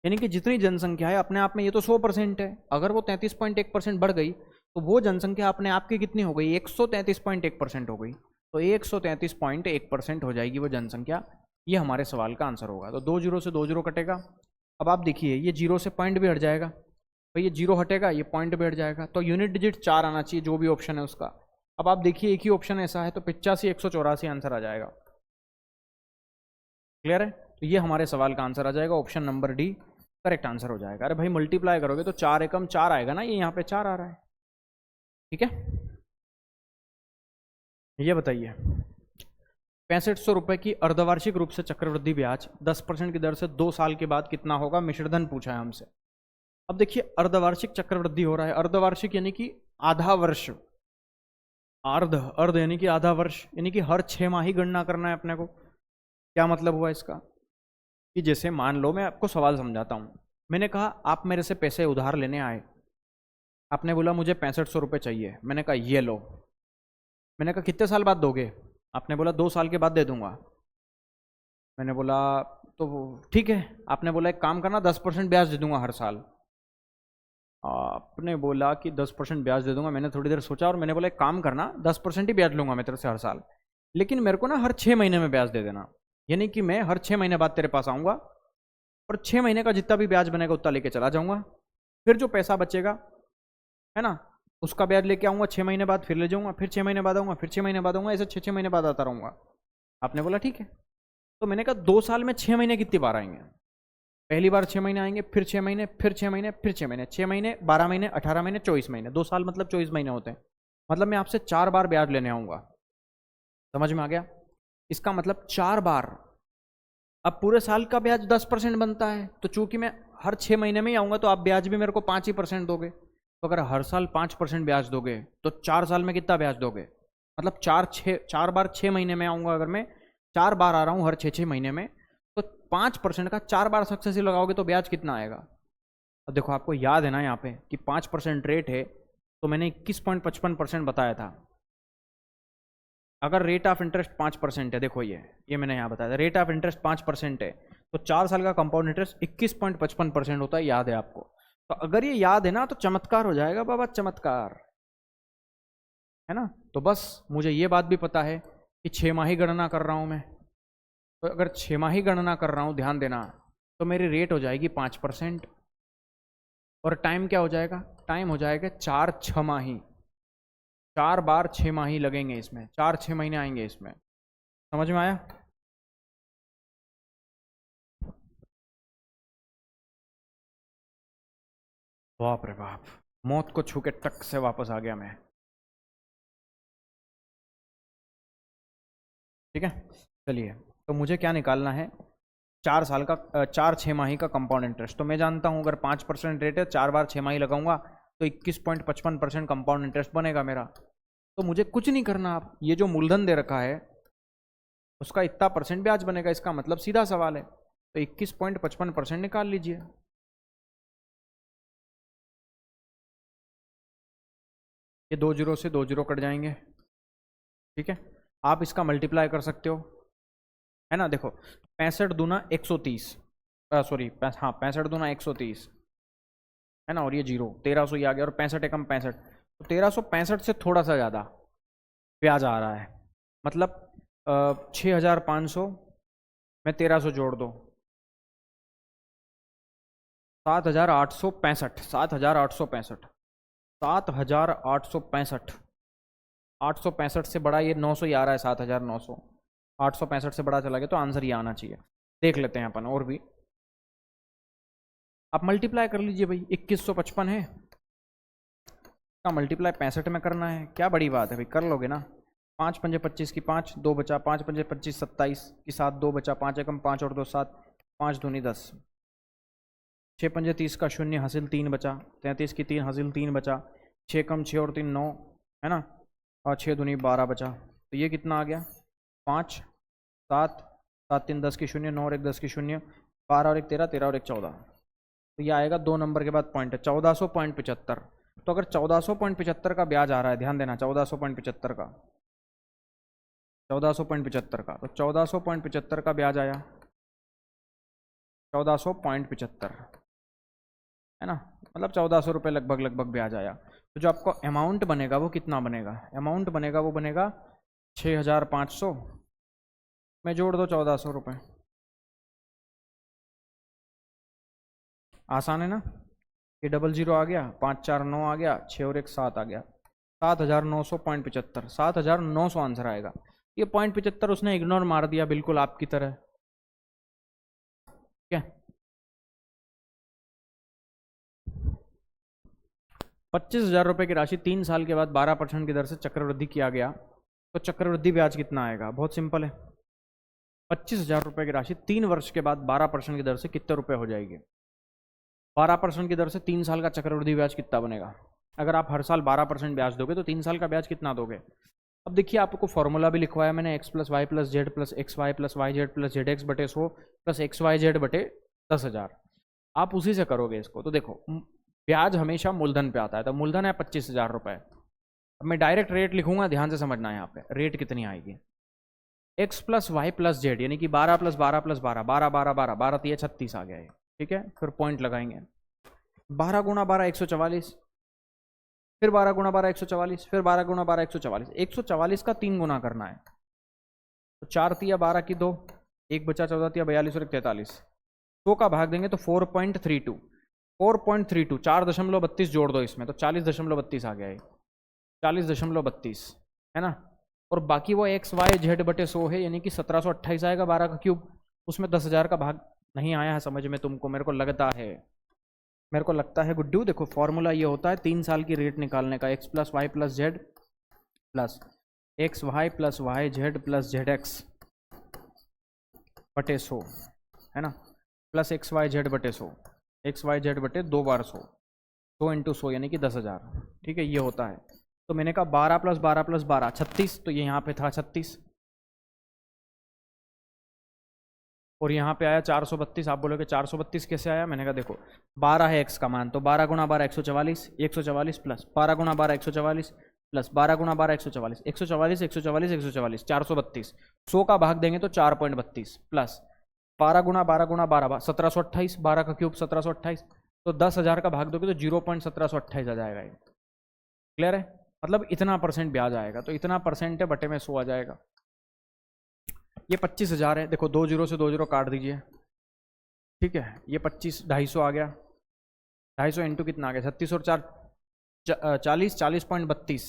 यानी कि जितनी जनसंख्या है अपने आप में ये तो 100% है, अगर वो 33.1% बढ़ गई तो वो जनसंख्या अपने आप की कितनी हो गई? 133.1% हो गई। तो 133.1% हो जाएगी वो जनसंख्या। ये हमारे सवाल का आंसर होगा। तो 2 जीरो से 2 जीरो कटेगा। अब आप देखिए ये 0 से पॉइंट भी हट जाएगा, तो ये 0 हटेगा, ये पॉइंट भी हट जाएगा, तो यूनिट डिजिट 4 आना चाहिए जो भी ऑप्शन है उसका। अब आप देखिए एक ही ऑप्शन ऐसा है, तो 85 184 आंसर आ जाएगा। क्लियर है? तो ये हमारे सवाल का आंसर आ जाएगा, option number D correct answer हो जाएगा। अरे भाई मल्टीप्लाई करोगे तो 4 एकम 4 आएगा ना, ये यहाँ पे 4 आ रहा है, ठीक है। ये बताइए 6500 रुपए की अर्धवार्षिक रूप से चक्रवृद्धि ब्याज 10% की दर से 2 साल के बाद कितना होगा? मिश्रधन पूछा है हमसे। अब देखिए अर्धवार्षिक चक्रवृद्धि हो रहा है, अर्धवार्षिक यानी कि आधा वर्ष, अर्ध यानी कि आधा वर्ष, यानी कि हर 6 माह ही गणना करना है अपने को। क्या मतलब हुआ इसका? कि जैसे मान लो, मैं आपको सवाल समझाता हूं, मैंने कहा आप मेरे से पैसे उधार लेने आए, आपने बोला मुझे 6500 रुपये चाहिए, मैंने कहा ये लो। मैंने कहा कितने साल बाद दोगे? आपने बोला 2 साल के बाद दे दूंगा। मैंने बोला तो ठीक है। आपने बोला एक काम करना 10% ब्याज दे दूंगा हर साल। आपने बोला कि 10% ब्याज दे दूंगा। मैंने थोड़ी देर सोचा और मैंने बोला एक काम करना 10% ही ब्याज लूंगा मैं तेरे से हर साल, लेकिन मेरे को ना हर 6 महीने में ब्याज दे देना। यानी कि मैं हर 6 महीने बाद तेरे पास आऊँगा और 6 महीने का जितना भी ब्याज बनेगा उतना लेके चला जाऊँगा। फिर जो पैसा बचेगा है ना, उसका ब्याज लेके आऊँगा 6 महीने बाद, फिर ले जाऊँगा, फिर 6 महीने बाद आऊँगा, फिर 6 महीने बाद आऊँगा, ऐसे 6 महीने बाद आता रहूँगा। आपने बोला ठीक है। तो मैंने कहा 2 साल में 6 महीने कितनी बार आएंगे? पहली बार 6 महीने आएंगे, फिर 6 महीने, फिर 6 महीने, फिर 6 महीने, 6 महीने, 12 महीने, 18 महीने, 24 महीने। 2 साल मतलब 24 महीने होते हैं। मतलब मैं आपसे 4 बार ब्याज लेने आऊँगा। समझ में आ गया? इसका मतलब 4 बार। अब पूरे साल का ब्याज 10% बनता है, तो चूंकि मैं हर 6 महीने में ही आऊँगा तो आप ब्याज भी मेरे को 5% दोगे। तो अगर हर साल 5% ब्याज दोगे तो 4 साल में कितना ब्याज दोगे? मतलब 4 बार 6 महीने में आऊँगा। अगर मैं 4 बार आ रहा हूँ हर 6 महीने में, तो 5% का 4 बार सक्सेसिव लगाओगे तो ब्याज कितना आएगा? अब देखो आपको याद है ना यहाँ पे कि 5% रेट है, तो मैंने 21.55% बताया था। अगर रेट ऑफ इंटरेस्ट 5% है, देखो ये मैंने यहाँ बताया था, रेट ऑफ इंटरेस्ट 5% है, तो 4 साल का कंपाउंड इंटरेस्ट 21.55% होता है। याद है आपको? तो अगर ये याद है ना तो चमत्कार हो जाएगा बाबा, चमत्कार, है ना। तो बस मुझे ये बात भी पता है कि 6 माही गणना कर रहा हूँ मैं, तो अगर 6 माही गणना कर रहा हूँ, ध्यान देना, तो मेरी रेट हो जाएगी 5%। और टाइम क्या हो जाएगा? टाइम हो जाएगा 4 6 माही। 4 बार 6 माही लगेंगे इसमें, 4 6 महीने आएंगे इसमें। समझ में आया? बाप रे बाप, मौत को छू के टक से वापस आ गया मैं। ठीक है, चलिए। तो मुझे क्या निकालना है? 4 साल का 4 6 माही का कंपाउंड इंटरेस्ट। तो मैं जानता हूं अगर 5% रेट है, 4 बार 6 माही लगाऊंगा तो 21.55% कंपाउंड इंटरेस्ट बनेगा मेरा। तो मुझे कुछ नहीं करना। आप ये जो मूलधन दे रखा है उसका इतना परसेंट ब्याज बनेगा, इसका मतलब सीधा सवाल है। तो 21.55% निकाल लीजिए। ये 2 जीरो से 2 जीरो कट जाएंगे। ठीक है, आप इसका मल्टीप्लाई कर सकते हो, है ना। देखो 65 दूना 130, सॉरी हाँ 65 दूना 130, है ना। और ये जीरो 1300 ही आ गया, और 65 एकम 65, तो 1365 से थोड़ा सा ज़्यादा ब्याज आ रहा है। मतलब 6500 में 1300 जोड़ दो, 7865, 7865, 7865, 865 से बड़ा ये 900 ही आ रहा है, 7900, 865 से बड़ा चला गया तो आंसर ये आना चाहिए। देख लेते हैं अपन और भी। आप मल्टीप्लाई कर लीजिए भाई, 2155 है का मल्टीप्लाई 65 में करना है, क्या बड़ी बात है भाई, कर लोगे ना। 5 पंजे 25 की 5, 2 बचा, 5 पंजे 25 27 की 7, 2 बचा, 5 एकम 5 और 2 7, 5 दूनी 10, 6 पंजे 30 का 0 हासिल 3 बचा, 33 की 3 हासिल 3 बचा, 6 कम 6 और 3 9, है ना, और 6 दूनी 12 बचा। तो ये कितना आ गया? 5 7 7 3 10 की 0, 9 और 1 10 की 0, 12 और 1 13, 13 और 1 14। तो ये आएगा 2 नंबर के बाद पॉइंट है 1400.75। तो अगर 1400.75 का ब्याज आ रहा है, ध्यान देना, 1400.75 का, 1400.75 का, तो 1400.75 का ब्याज आया, 1400.75, है ना। मतलब 1400 रुपये लगभग ब्याज आया। तो जो आपको अमाउंट बनेगा वो कितना बनेगा? अमाउंट बनेगा वो बनेगा 6500 में जोड़ दो 1400 रुपये। आसान है ना। ये 00 आ गया, 5 4 9 आ गया, 6 और 1 7 आ गया, 7900.75, 7900 आंसर आएगा। ये 0.75 उसने इग्नोर मार दिया, बिल्कुल आपकी तरह। क्या 25,000 रुपये की राशि 3 साल के बाद 12% की दर से चक्रवृद्धि किया गया, तो चक्रवृद्धि ब्याज कितना आएगा? बहुत सिंपल है। 25,000 रुपये की राशि 3 वर्ष के बाद 12% की दर से कितने रुपए हो जाएगी? 12% की दर से 3 साल का चक्रवृद्धि ब्याज कितना बनेगा? अगर आप हर साल 12% ब्याज दोगे तो 3 साल का ब्याज कितना दोगे? अब देखिए, आपको फॉर्मूला भी लिखवाया मैंने, x plus Y plus z plus x y plus y z plus z x बटे 100 प्लस एक्स वाई जेड बटे 10,000। आप उसी से करोगे इसको। तो देखो ब्याज हमेशा मूलधन पे आता है, तो मूलधन है 25,000 रुपये। अब मैं डायरेक्ट रेट लिखूंगा, ध्यान से समझना है यहाँ पे रेट कितनी आएगी। x plus Y plus z यानी कि 12 प्लस 12 प्लस 12, 12 12 12 12 तो ये 36 आ गया है, ठीक है। फिर पॉइंट लगाएंगे, 12 गुणा 12 144, फिर 12 गुणा 12 144, फिर 12 गुणा 12 144, 144 का 3 गुना करना है, तो 4 तिया 12 की 2, 1 बचा 14 तिया 42 और 43, 100 का भाग देंगे तो 4.32, 4.32 4.32 जोड़ दो इसमें तो 40.32 आ गया है, 40.32 है ना। और बाकी वो एक्स वाई जेड बटे 100 है, यानी कि 1728 आएगा 12 का क्यूब। उसमें 10,000 का भाग नहीं आया है समझ में तुमको, मेरे को लगता है गुड्डू। देखो फॉर्मूला ये होता है 3 साल की रेट निकालने का, x plus Y plus z plus x y plus y z plus z x बटे 100 है ना, प्लस एक्स वाई जेड बटे 100, एक्स वाई जेड बटे 2 बार 100, 100 इंटू 100 यानी कि 10,000, ठीक है। ये होता है, तो मैंने कहा 12 प्लस 12 प्लस 12 36, तो ये यहाँ पे था 36 और यहाँ पे आया 432। आप बोलोगे 432 कैसे आया, मैंने कहा देखो 12 है x का मान, तो 12 गुणा 12 144, 144 प्लस 12 गुणा 12 144 प्लस 12 गुणा 12 144, 144 144 144 432, 100 का भाग देंगे तो 4.32 प्लस 12 गुणा 12 1728, 12 का क्यूब 1728, तो 10,000 का भाग दोगे तो 0.1728 आ जाएगा। ये क्लियर है, मतलब इतना परसेंट ब्याज आएगा, तो इतना परसेंट है बटे में 100 आ जाएगा। ये 25,000 है, देखो 2 जीरो से 2 जीरो काट दीजिए, ठीक है। ये 25 250 आ गया, 250 इंटू कितना आ गया 36 और 4 40, 40.32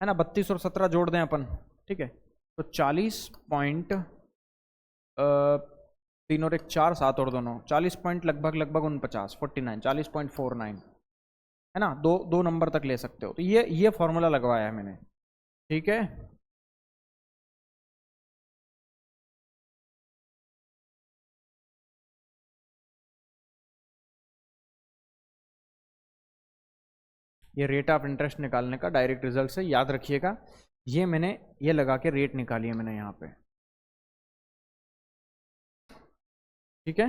है ना, 32 और 17 जोड़ दें अपन, ठीक है। तो 40 पॉइंट 3 और 1 4 7 और दोनों 40 पॉइंट लगभग 49 49 40.49 है ना, दो नंबर तक ले सकते हो। तो ये फॉर्मूला लगवाया है मैंने, ठीक है। ये रेट ऑफ इंटरेस्ट निकालने का डायरेक्ट रिजल्ट से याद रखिएगा, ये मैंने ये लगा के रेट निकाली है मैंने यहाँ पे, ठीक है।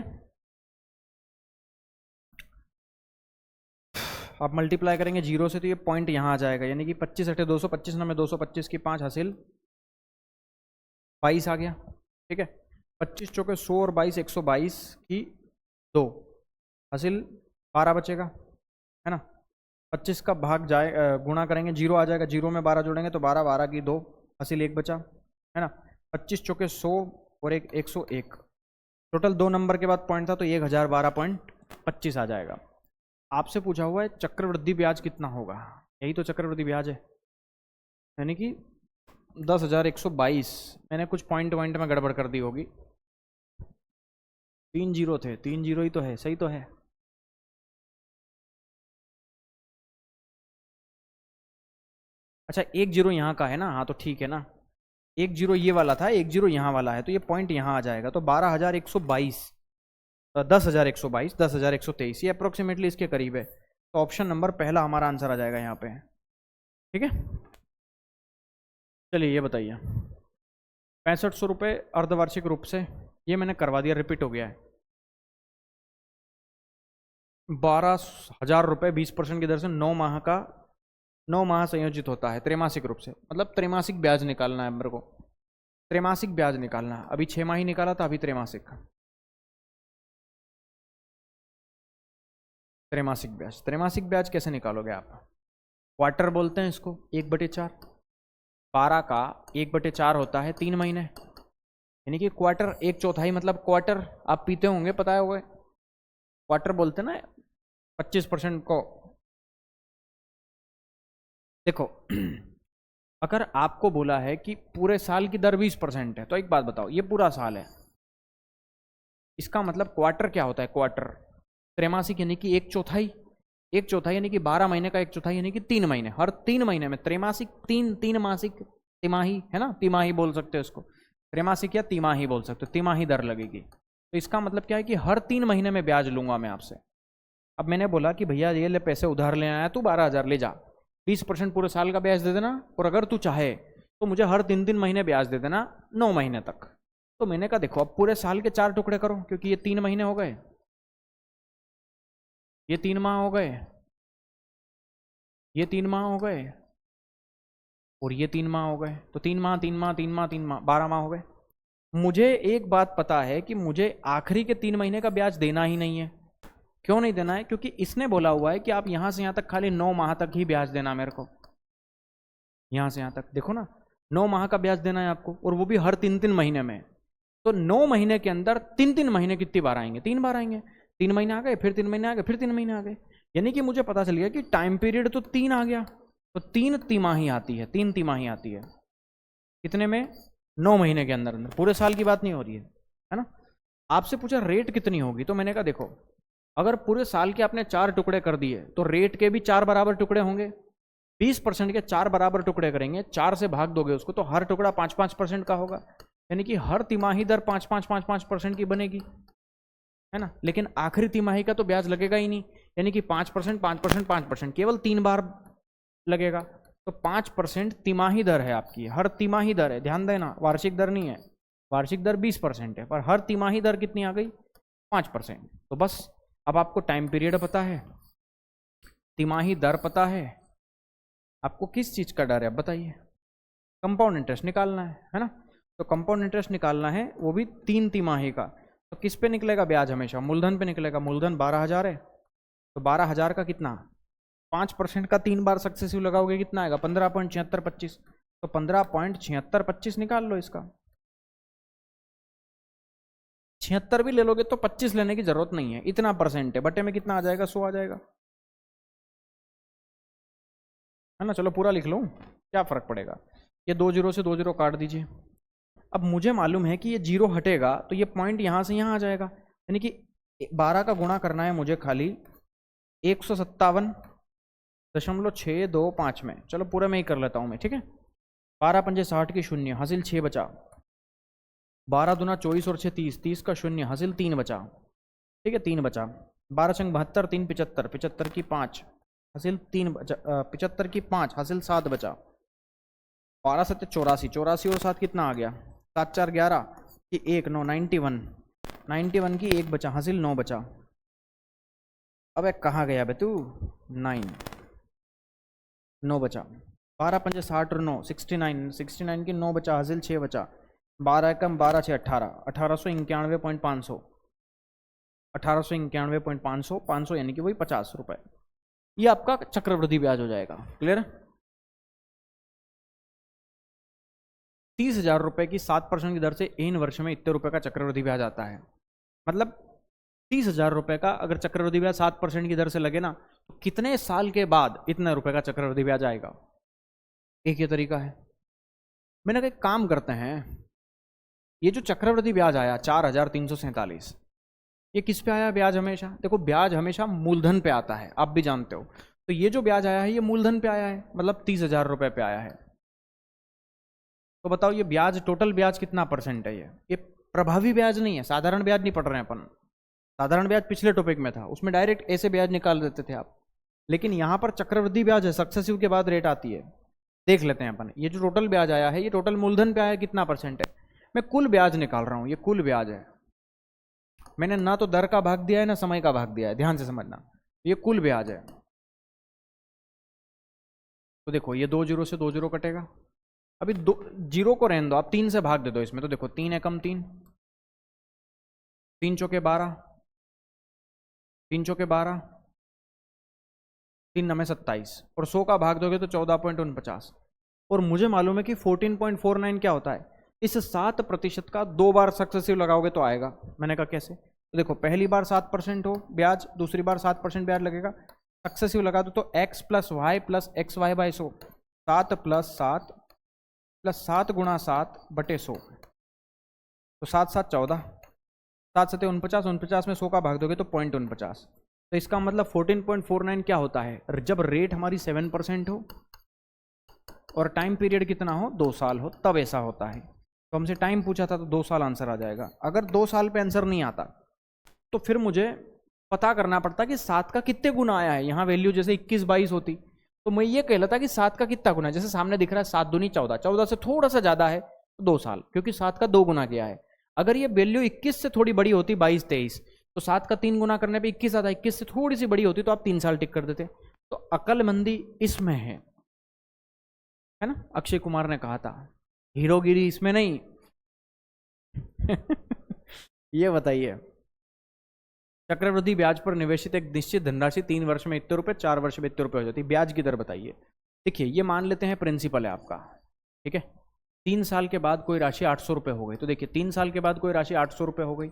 आप मल्टीप्लाई करेंगे 0 से तो ये पॉइंट यहाँ आ जाएगा, यानी कि 25 अठे 200, 25 में 225 की 5 हासिल 22 आ गया, ठीक है। 25 चौके 100 और 22 122 की 2 हासिल 12 बचेगा, है ना। 25 का भाग जाए गुणा करेंगे 0 आ जाएगा, 0 में 12 जोड़ेंगे तो 12 12 की 2 हासिल 1 बचा, है ना। 25 चौके 100 और 101, टोटल 2 नंबर के बाद पॉइंट था तो 1012.25 आ जाएगा। आपसे पूछा हुआ है चक्रवृद्धि ब्याज कितना होगा, यही तो चक्रवृद्धि ब्याज है, यानी कि 10,122। मैंने कुछ पॉइंट में गड़बड़ कर दी होगी, 3 जीरो थे, 3 जीरो ही तो है, सही तो है। अच्छा 1 जीरो यहाँ का है ना, हाँ तो ठीक है ना, 1 जीरो ये वाला था, 1 जीरो यहाँ वाला है, तो ये पॉइंट यहाँ आ जाएगा, तो 12,122 10,122 10,123 ये अप्रोक्सीमेटली इसके करीब है, तो ऑप्शन नंबर पहला हमारा आंसर आ जाएगा यहाँ पे, ठीक है। चलिए ये बताइए 6500 रुपये अर्धवार्षिक रूप से, ये मैंने करवा दिया, रिपीट हो गया है। 12,000 रुपये 20% की दर से 9 माह का 9 माह संयोजित होता है त्रैमासिक रूप से, मतलब त्रैमासिक ब्याज निकालना है मेरे को, त्रैमासिक ब्याज निकालना है। अभी 6 माही निकाला था, अभी त्रैमासिक त्रैमासिक ब्याज कैसे निकालोगे आप, क्वार्टर बोलते हैं इसको, 1/4, 12 का 1/4 होता है 3 महीने, यानी कि क्वार्टर 1/4 मतलब क्वार्टर, आप पीते होंगे पता है, हुए क्वार्टर बोलते ना 25% को। देखो अगर आपको बोला है कि पूरे साल की दर 20% है, तो एक बात बताओ, ये पूरा साल है, इसका मतलब क्वार्टर क्या होता है, क्वार्टर त्रैमासिक यानी कि 1/4 यानी कि 12 महीने का 1/4 यानी कि 3 महीने, हर 3 महीने में त्रैमासिक, 3 मासिक, तिमाही है ना, तिमाही बोल सकते हो इसको, त्रैमासिक या तिमाही बोल सकते हो, तिमाही दर लगेगी। तो इसका मतलब क्या है कि हर 3 महीने में ब्याज लूंगा मैं आपसे। अब मैंने बोला कि भैया ये ले पैसे उधार लेना है, तू 12,000 ले जा, 20% पूरे साल का ब्याज दे देना, और अगर तू चाहे तो मुझे हर 3 महीने ब्याज दे देना 9 महीने तक। तो मैंने कहा देखो अब पूरे साल के 4 टुकड़े करो, क्योंकि ये 3 महीने हो गए, ये 3 माह हो गए, ये 3 माह हो गए और ये 3 माह हो गए, तो 3 माह 3 माह 3 माह 3 माह 12 माह हो गए। मुझे एक बात पता है कि मुझे आखिरी के 3 महीने का ब्याज देना ही नहीं है। क्यों नहीं देना है? क्योंकि इसने बोला हुआ है कि आप यहां से यहां तक खाली 9 माह तक ही ब्याज देना मेरे को। यहां से यहां तक देखो ना, 9 माह का ब्याज देना है आपको, और वो भी हर 3-3 महीने में। तो 9 महीने के अंदर 3-3 महीने कितनी बार आएंगे? 3 बार आएंगे। 3 महीने आ गए, फिर 3 महीने आ गए, फिर 3 महीने आ गए। यानी कि मुझे पता चल गया कि टाइम पीरियड तो 3 आ गया, तो 3 तिमाही आती है, 3 तिमाही आती है। कितने में? 9 महीने के अंदर अंदर, पूरे साल की बात नहीं हो रही है ना। आपसे पूछा रेट कितनी होगी, तो मैंने कहा देखो, अगर पूरे साल के आपने 4 टुकड़े कर दिए तो रेट के भी 4 बराबर टुकड़े होंगे। 20% के 4 बराबर टुकड़े करेंगे, 4 से भाग दोगे उसको, तो हर टुकड़ा 5-5% का होगा। यानी कि हर तिमाही दर 5-5-5-5% की बनेगी, है ना। लेकिन आखिरी तिमाही का तो ब्याज लगेगा ही नहीं, यानी कि 5%, 5%, 5%, केवल 3 बार लगेगा। तो 5% तिमाही दर है आपकी, हर तिमाही दर है, ध्यान देना, वार्षिक दर नहीं है। वार्षिक दर 20% है, पर हर तिमाही दर कितनी आ गई? 5%। तो बस अब आपको टाइम पीरियड पता है, तिमाही दर पता है, आपको किस चीज का डर है बताइए? कंपाउंड इंटरेस्ट निकालना है ना। तो कंपाउंड इंटरेस्ट निकालना है, वो भी 3 तिमाही का। तो किस पे निकलेगा ब्याज? हमेशा मूलधन पे निकलेगा। मूलधन 12,000 है, तो 12,000 का कितना? 5% का 3 बार सक्सेसिव लगाओगे कितना आएगा? 15.7625। तो 15.7625 निकाल लो इसका। 76 भी ले लोगे तो 25 लेने की जरूरत नहीं है, इतना परसेंट है, बटे में कितना आ जाएगा? 100 आ जाएगा, है ना। चलो पूरा लिख लूं, क्या फर्क पड़ेगा। ये 2 जीरो से 2 जीरो काट दीजिए। अब मुझे मालूम है कि ये 0 हटेगा तो ये पॉइंट यहां से यहां आ जाएगा, यानी कि 12 का गुणा करना है मुझे खाली 157.625 में। चलो पूरा में ही कर लेता हूं मैं, ठीक है। 12 पंजे 60 की शून्य, हासिल 6 बचा। 12 दूना 24 और 6 30, 30 का शून्य, हासिल 3 बचा, ठीक है, 3 बचा। 12 छंग 72, 3 75, 75 की 5, हासिल 3 बचा, 75 की 5, हासिल 7 बचा। 12 7 84, 84 और 7 कितना आ गया? 7 4 11 की 1 9, 91, 91 की 1 बचा, हासिल 9 बचा। अबे कहाँ गया बे तू? 9 बचा। 12 पंजे 60 और 9 69, 69 की 9 बचा, हासिल 6 बचा। 12 कम 12 6 18, 1891.500, 1891.500, 500 यानी कि वही 50 रुपए। ये आपका चक्रवृद्धि ब्याज हो जाएगा। क्लियर? 30,000 रुपए की 7% की दर से 1 वर्ष में इतने रुपए का चक्रवृद्धि ब्याज आता है। मतलब 30,000 रुपए का अगर चक्रवृद्धि ब्याज 7% की दर से लगे ना, तो कितने साल के बाद इतने रुपए का चक्रवृद्धि ब्याज आएगा? एक ये तरीका है। मैंने कहा एक काम करते हैं, ये जो चक्रवृद्धि ब्याज आया 4,347, ये किस पे आया ब्याज? हमेशा देखो, ब्याज हमेशा मूलधन पे आता है, आप भी जानते हो। तो ये जो ब्याज आया है ये मूलधन पे आया है, मतलब 30,000 रुपए पे आया है। तो बताओ ये ब्याज, टोटल ब्याज कितना परसेंट है? ये प्रभावी ब्याज नहीं है, साधारण ब्याज नहीं पढ़ रहे हैं अपन। साधारण ब्याज पिछले टॉपिक में था, उसमें डायरेक्ट ऐसे ब्याज निकाल देते थे आप। लेकिन यहां पर चक्रवृद्धि ब्याज है, सक्सेसिव के बाद रेट आती है। देख लेते हैं अपन, ये जो टोटल ब्याज आया है ये टोटल मूलधन पे आया है, कितना परसेंट है? मैं कुल ब्याज निकाल रहा हूं, ये कुल ब्याज है। मैंने ना तो दर का भाग दिया है ना समय का भाग दिया है, ध्यान से समझना। ये कुल ब्याज है। तो देखो ये 2 जीरो से 2 जीरो कटेगा। अभी 2 जीरो को रहने दो, आप 3 से भाग दे दो इसमें। तो देखो 3 एकम 3, 3 चौके 12, 3 चौके 12, 3 नमे 27, और 100 का भाग दोगे तो 14.49। और मुझे मालूम है कि 14.49 क्या होता है? इस 7% का 2 बार सक्सेसिव लगाओगे तो आएगा। मैंने कहा कैसे? तो देखो पहली बार 7% हो ब्याज, दूसरी बार 7% ब्याज लगेगा। सक्सेसिव लगा दो तो x plus Y plus x Y by 100, 7 plus 7 plus 7 गुणा 7 बटे 100, तो 7 7 14, 7 7 49, 49 में 100 का भाग दोगे तो 0.49। तो इसका मतलब 14.49 क्या होता है? जब रेट हमारी 7% हो और टाइम पीरियड कितना हो? 2 साल हो, तब ऐसा होता है। तो हमसे टाइम पूछा था तो 2 साल आंसर आ जाएगा। अगर 2 साल पे आंसर नहीं आता तो फिर मुझे पता करना पड़ता कि 7 का कितने गुना आया है। यहाँ वैल्यू जैसे 21 22 होती तो मैं ये कह लेता कि 7 का कितना गुना है। जैसे सामने दिख रहा है 7 दूनी 14, 14 से थोड़ा सा ज्यादा है तो 2 साल, क्योंकि 7 का 2 गुना किया है। अगर ये वैल्यू 21 से थोड़ी बड़ी होती 22 23, तो 7 का 3 गुना करने पे 21 आता, 21 से थोड़ी सी बड़ी होती तो आप 3 साल टिक कर देते। तो अक्लमंदी इसमें है ना, अक्षय कुमार ने कहा था, हीरोगिरी इसमें नहीं। ये बताइए, चक्रवृद्धि ब्याज पर निवेशित एक निश्चित धनराशि 3 वर्ष में इतने रुपए, 4 वर्ष में इतने रुपए हो जाती है। ब्याज की दर बताइए। देखिए, ये मान लेते हैं प्रिंसिपल है आपका, ठीक है। 3 साल के बाद कोई राशि 800 रुपये हो गई, तो देखिए 3 साल के बाद कोई राशि 800 रुपये हो गई।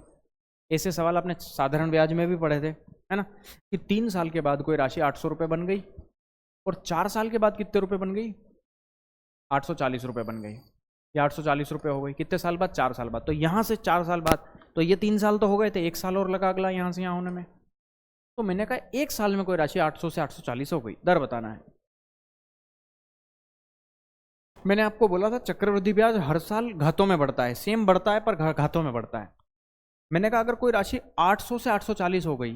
ऐसे सवाल आपने साधारण ब्याज में भी पढ़े थे, है ना, कि 3 साल के बाद कोई राशि 800 रुपये बन गई, और 4 साल के बाद कितने रुपये बन गई, 840 रुपये बन गई। ये 840 रुपये हो गई कितने साल बाद, 4 साल बाद। तो यहाँ से 4 साल बाद, तो ये 3 साल तो हो गए थे, 1 साल और लगा अगला यहाँ से यहाँ होने में। तो मैंने कहा 1 साल में कोई राशि 800 से 840 हो गई, दर बताना है। मैंने आपको बोला था चक्रवृद्धि ब्याज हर साल घातों में बढ़ता है, सेम बढ़ता है पर घातों में बढ़ता है। मैंने कहा अगर कोई राशि 800 से 840 हो गई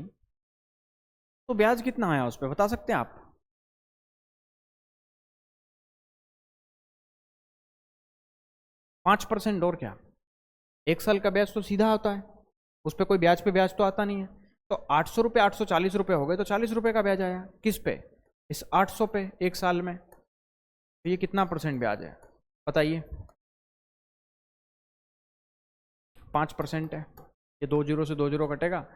तो ब्याज कितना आया उस पर, बता सकते हैं आप? 5%, और क्या। 1 साल का ब्याज तो सीधा होता है, उस पर कोई ब्याज पे ब्याज तो आता नहीं है। तो 800 रुपये 840 रुपये हो गए, तो 40 रुपये का ब्याज आया। किस पे? इस 800 पे 1 साल में। तो ये कितना % ब्याज है बताइए? 5% है। ये 2 जीरो से 2 जीरो कटेगा,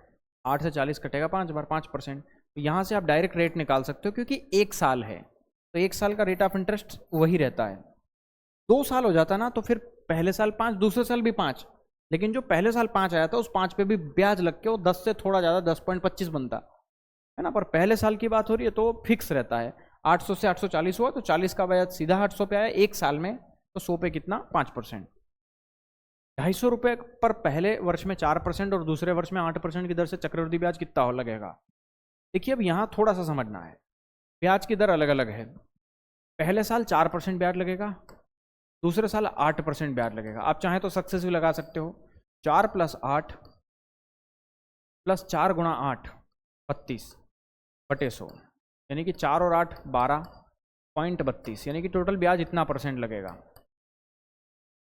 8 से 40 कटेगा 5 बार, 5%। तो यहाँ से आप डायरेक्ट रेट निकाल सकते हो, क्योंकि 1 साल है तो 1 साल का रेट ऑफ इंटरेस्ट वही रहता है। 2 साल हो जाता ना तो फिर पहले साल 5, दूसरे साल भी 5, लेकिन जो पहले साल 5 आया था उस 5 पे भी ब्याज लग के वो 10 से थोड़ा ज़्यादा 10.25 बनता है ना। पर पहले साल की बात हो रही है तो फिक्स रहता है। 800 से 840 हुआ तो 40 का ब्याज सीधा 800 पे आया 1 साल में, तो 100 पे कितना, 5%। 250 रुपये पर पहले वर्ष में 4% और दूसरे वर्ष में 8% की दर से चक्रवृद्धि ब्याज कितना हो लगेगा। देखिए अब यहाँ थोड़ा सा समझना है, ब्याज की दर अलग अलग है। पहले साल 4% ब्याज लगेगा, दूसरे साल 8% ब्याज लगेगा। आप चाहें तो सक्सेसिव लगा सकते हो, 4 + 8 + 4 × 8 32/100, यानी कि 4 और 8 12.32, यानी कि टोटल ब्याज इतना % लगेगा।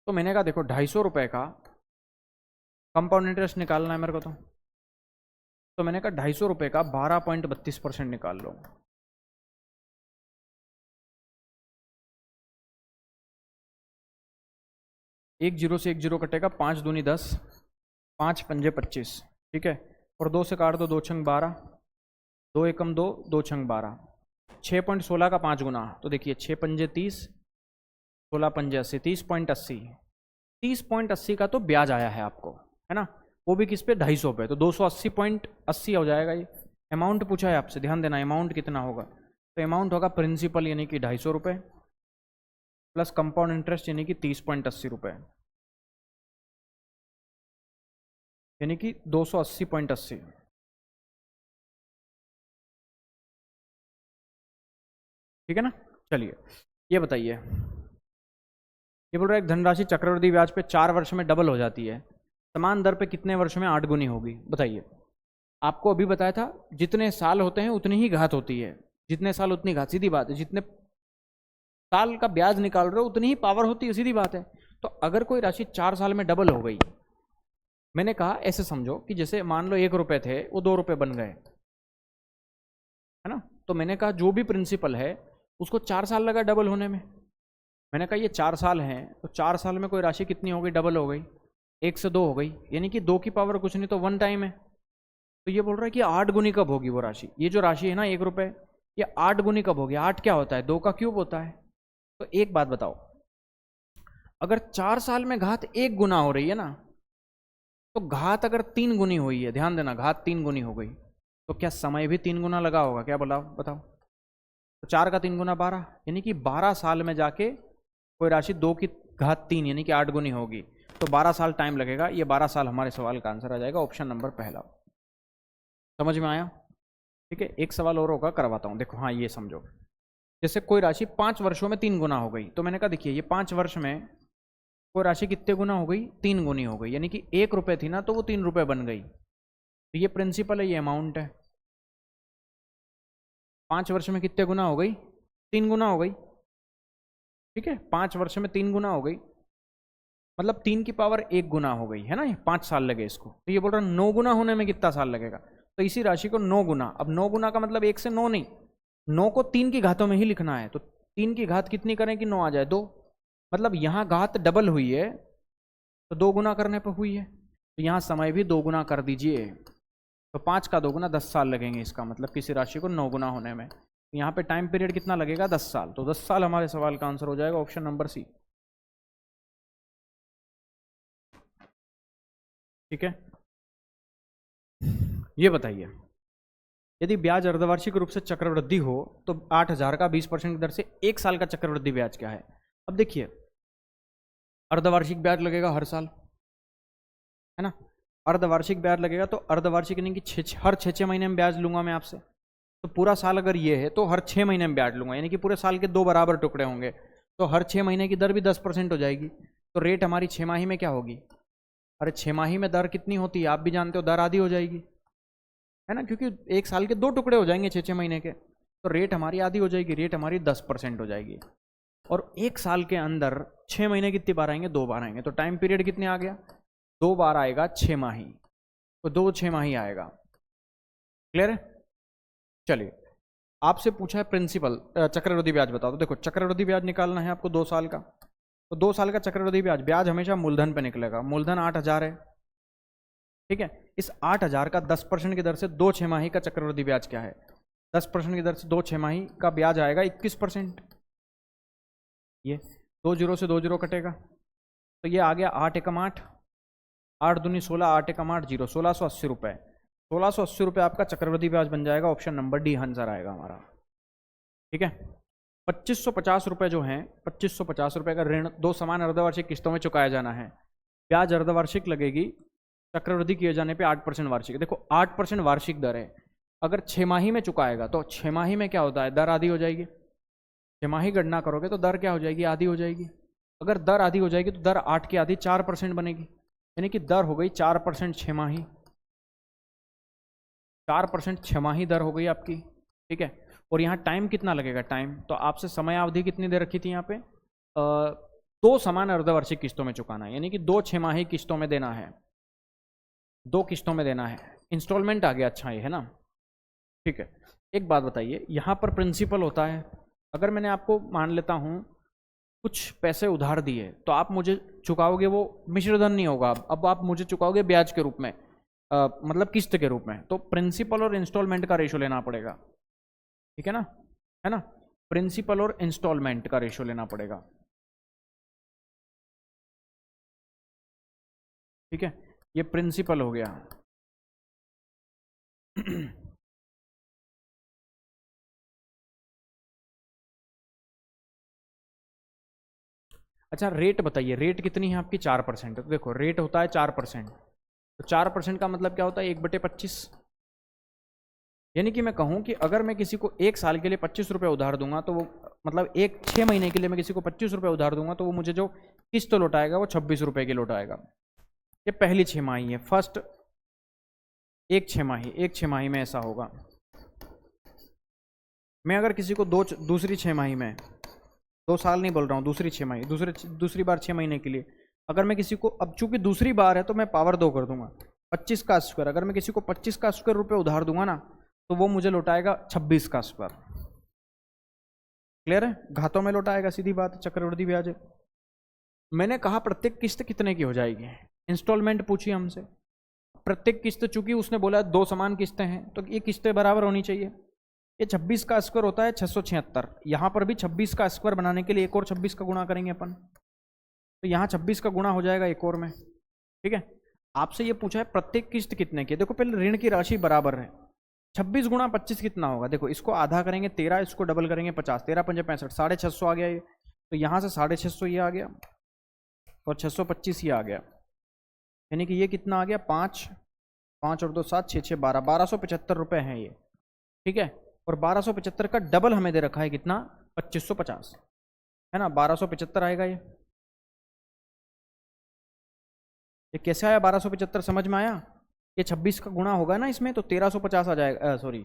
तो मैंने कहा देखो 250 रुपये का कंपाउंड इंटरेस्ट निकालना है मेरे को, तो मैंने कहा 250 रुपये का 12.32% निकाल लो। एक जीरो से 1 जीरो कटेगा, 5 दूनी 10, 5 पंजे 25, ठीक है। और 2 से काट दो, 2 छंग 12, 2 एकम 2, 2 छंग 12, 6.16 का 5 गुना। तो देखिए 6 पंजे 30, 16 पंजे 80, 30.80, 30.80 का तो ब्याज आया है आपको, है ना। वो भी किस पे, 250 पे, तो 280.80 हो जाएगा। ये अमाउंट पूछा है आपसे, ध्यान देना अमाउंट कितना होगा। तो अमाउंट होगा प्रिंसिपल यानी कि 250 रुपये प्लस कंपाउंड इंटरेस्ट यानी कि 30.80 रुपये, यानी कि 280.80। ठीक है ना। चलिए ये बताइए, ये बोल रहा है एक धनराशि चक्रवृद्धि ब्याज पे 4 वर्ष में डबल हो जाती है, समान दर पे कितने वर्ष में 8 गुनी होगी बताइए। आपको अभी बताया था जितने साल होते हैं उतनी ही घात होती है, जितने साल उतनी घात, सीधी बात है। जितने साल का ब्याज निकाल रहे हो उतनी ही पावर होती है, सीधी बात है। तो अगर कोई राशि 4 साल में डबल हो गई, मैंने कहा ऐसे समझो कि जैसे मान लो 1 रुपये थे वो 2 रुपये बन गए, है ना। तो मैंने कहा जो भी प्रिंसिपल है उसको 4 साल लगा डबल होने में। मैंने कहा ये 4 साल हैं तो 4 साल में कोई राशि कितनी हो गई, डबल हो गई, 1 से 2 हो गई, यानी कि 2 की पावर कुछ नहीं तो 1 टाइम है। तो ये बोल रहा है कि 8 गुनी कब होगी वो राशि। ये जो राशि है ना 1 रुपये, ये 8 गुनी कब होगी। 8 क्या होता है, 2 का क्यूब होता है। तो एक बात बताओ, अगर 4 साल में घात 1 गुना हो रही है ना, तो घात अगर 3 गुनी हुई है, ध्यान देना, घात 3 गुनी हो गई, तो क्या समय भी 3 गुना लगा होगा, क्या बोला बताओ। तो 4 का 3 गुना 12, यानी कि 12 साल में जाके कोई राशि 2 की घात 3 यानी कि 8 गुनी होगी। तो 12 साल टाइम लगेगा। ये 12 साल हमारे सवाल का आंसर आ जाएगा, ऑप्शन नंबर पहला। समझ में आया? ठीक है, एक सवाल और होगा, करवाता हूँ। देखो हाँ, ये समझो, जैसे कोई राशि 5 वर्षों में 3 गुना हो गई, तो मैंने कहा देखिए ये 5 वर्ष में कोई राशि कितने गुना हो गई, 3 गुनी हो गई, यानी कि 1 रुपये थी ना तो वो 3 रुपये बन गई। तो ये प्रिंसिपल है, ये अमाउंट है। 5 वर्ष में कितने गुना हो गई, 3 गुना हो गई, ठीक है। 5 वर्ष में 3 गुना हो गई, मतलब 3 की पावर 1 गुना हो गई, है ना। 5 साल लगे इसको। तो ये बोल रहा है 9 गुना होने में कितना साल लगेगा। तो इसी राशि को 9 गुना, अब 9 गुना का मतलब 1 से 9 नहीं, 9 को 3 की घातों में ही लिखना है, तो 3 की घात कितनी करें कि 9 आ जाए? 2। मतलब यहाँ घात डबल हुई है तो 2 गुना करने पर हुई है, तो यहाँ समय भी 2 गुना कर दीजिए। तो 5 का 2 गुना 10 साल लगेंगे, इसका मतलब किसी राशि को 9 गुना होने में। यहाँ पे टाइम पीरियड कितना लगेगा? 10 साल। तो 10 साल हमारे सवाल का आंसर हो जाएगा ऑप्शन नंबर सी। ठीक है, ये बताइए, यदि ब्याज अर्धवार्षिक रूप से चक्रवृद्धि हो तो 8,000 का 20% की दर से 1 साल का चक्रवृद्धि ब्याज क्या है? अब देखिए, अर्धवार्षिक ब्याज लगेगा हर साल, है ना? अर्धवार्षिक ब्याज लगेगा तो अर्धवार्षिक यानी कि हर 6 महीने में ब्याज लूंगा मैं आपसे। तो पूरा साल अगर ये है तो हर 6 महीने में ब्याज लूंगा, यानी कि पूरे साल के 2 बराबर टुकड़े होंगे, तो हर 6 महीने की दर भी 10% हो जाएगी। तो रेट हमारी 6 माही में क्या होगी? अरे 6 माही में दर कितनी होती है आप भी जानते हो, दर आधी हो जाएगी, है ना? क्योंकि एक साल के 2 टुकड़े हो जाएंगे 6 महीने के, तो रेट हमारी आधी हो जाएगी, रेट हमारी 10% हो जाएगी। और एक साल के अंदर 6 महीने कितनी बार आएंगे? 2 बार आएंगे। तो टाइम पीरियड कितने आ गया? 2 बार आएगा 6 माही, तो 2 6 माही आएगा। क्लियर है? चलिए, आपसे पूछा है प्रिंसिपल चक्रवृद्धि ब्याज बताओ। तो देखो, चक्रवृद्धि ब्याज निकालना है आपको 2 साल का, तो 2 साल का चक्रवृद्धि ब्याज, ब्याज हमेशा मूलधन पे निकलेगा। मूलधन 8,000 है, ठीक है? इस 8,000 का 10% की दर से 2 6 माही का चक्रवृद्धि ब्याज क्या है? 10% की दर से 2 6 माही का ब्याज आएगा 21%। ये 2 जीरो से 2 जीरो कटेगा, तो ये आ गया 8 एकम 8, 8 दूनी 16, 8 एकम 8 जीरो, 1680 रुपये। 1680 रुपये आपका चक्रवृद्धि ब्याज बन जाएगा। ऑप्शन नंबर डी आंसर आएगा हमारा। ठीक है, 2550 रुपये जो हैं, 2550 रुपये का ऋण 2 समान अर्धवार्षिक किस्तों में चुकाया जाना है। ब्याज अर्धवार्षिक लगेगी, चक्रवृद्धि किए जाने पे 8% वार्षिक। देखो 8% वार्षिक दर है, अगर 6 माही में चुकाएगा तो 6 माही में क्या होता है? दर आधी हो जाएगी। 6 माही गणना करोगे तो दर क्या हो जाएगी? आधी हो जाएगी। अगर दर आधी हो जाएगी तो दर 8 की आधी 4% बनेगी, यानी कि दर हो गई 4% 6 माही, 4% 6 माही दर हो गई आपकी। ठीक है, और यहाँ टाइम कितना लगेगा? टाइम तो आपसे समय अवधि कितनी दे रखी थी यहाँ पे? 2 समान अर्धवार्षिक किस्तों में चुकाना है, यानी कि 2 6 माही किस्तों में देना है, 2 किस्तों में देना है। इंस्टॉलमेंट आ गया, अच्छा ये है ना? ठीक है, एक बात बताइए, यहाँ पर प्रिंसिपल होता है, अगर मैंने आपको मान लेता हूँ कुछ पैसे उधार दिए तो आप मुझे चुकाओगे, वो मिश्रधन नहीं होगा, अब आप मुझे चुकाओगे ब्याज के रूप में, मतलब किस्त के रूप में। तो प्रिंसिपल और इंस्टॉलमेंट का रेशो लेना पड़ेगा, ठीक है ना? है ना? प्रिंसिपल और इंस्टॉलमेंट का रेशो लेना पड़ेगा। ठीक है, ये प्रिंसिपल हो गया। अच्छा, रेट बताइए, रेट कितनी है आपकी? 4%। तो देखो रेट होता है 4%, तो 4% का मतलब क्या होता है? 1/25। यानी कि मैं कहूँ कि अगर मैं किसी को 1 साल के लिए 25 रुपये उधार दूंगा तो वो मतलब 6 महीने के लिए मैं किसी को 25 रुपये उधार दूंगा तो वो मुझे जो किस्त लौटाएगा वो 26 रुपये की लौटाएगा। ये पहली 6 माही है, फर्स्ट एक 6 माही में ऐसा होगा। मैं अगर किसी को दूसरी 6 माही में, 2 साल नहीं बोल रहा हूँ, दूसरी 6 माही, दूसरी बार 6 महीने के लिए अगर मैं किसी को, अब चूंकि दूसरी बार है तो मैं पावर 2 कर दूंगा, 25 का स्क्वायर। अगर मैं किसी को 25 का स्क्वायर रुपये उधार दूंगा ना तो वो मुझे लौटाएगा 26 का स्क्वायर। क्लियर है? घातों में लौटाएगा, सीधी बात, चक्रवृद्धि ब्याज है। मैंने कहा प्रत्येक किस्त कितने की हो जाएगी? इंस्टॉलमेंट पूछी हमसे, प्रत्येक किस्त चूंकि उसने बोला 2 समान किस्तें हैं तो ये किस्तें बराबर होनी चाहिए। ये 26 का स्क्वायर होता है 676। यहाँ पर भी 26 का स्क्वायर बनाने के लिए एक और 26 का गुणा करेंगे अपन, तो यहाँ 26 का गुणा हो जाएगा एक और में। ठीक है, आपसे ये पूछा है प्रत्येक किस्त कितने की। देखो पहले ऋण की राशि बराबर है, 26 गुणा 25 कितना होगा? देखो इसको आधा करेंगे 13, इसको डबल करेंगे 50, 13 पंजे 65, 650 आ गया ये। तो यहाँ से 650 ये आ गया और 625 ये आ गया, यानी कि ये कितना आ गया? 5 और 2 7, 6 6 12, 1275 रुपये हैं ये। ठीक है, और 1275 का डबल हमें दे रखा है कितना? 2550, है ना? 1275 आएगा ये। कैसे आया 1275? समझ में आया? ये 26 का गुणा होगा ना इसमें तो 1350 आ जाएगा, सॉरी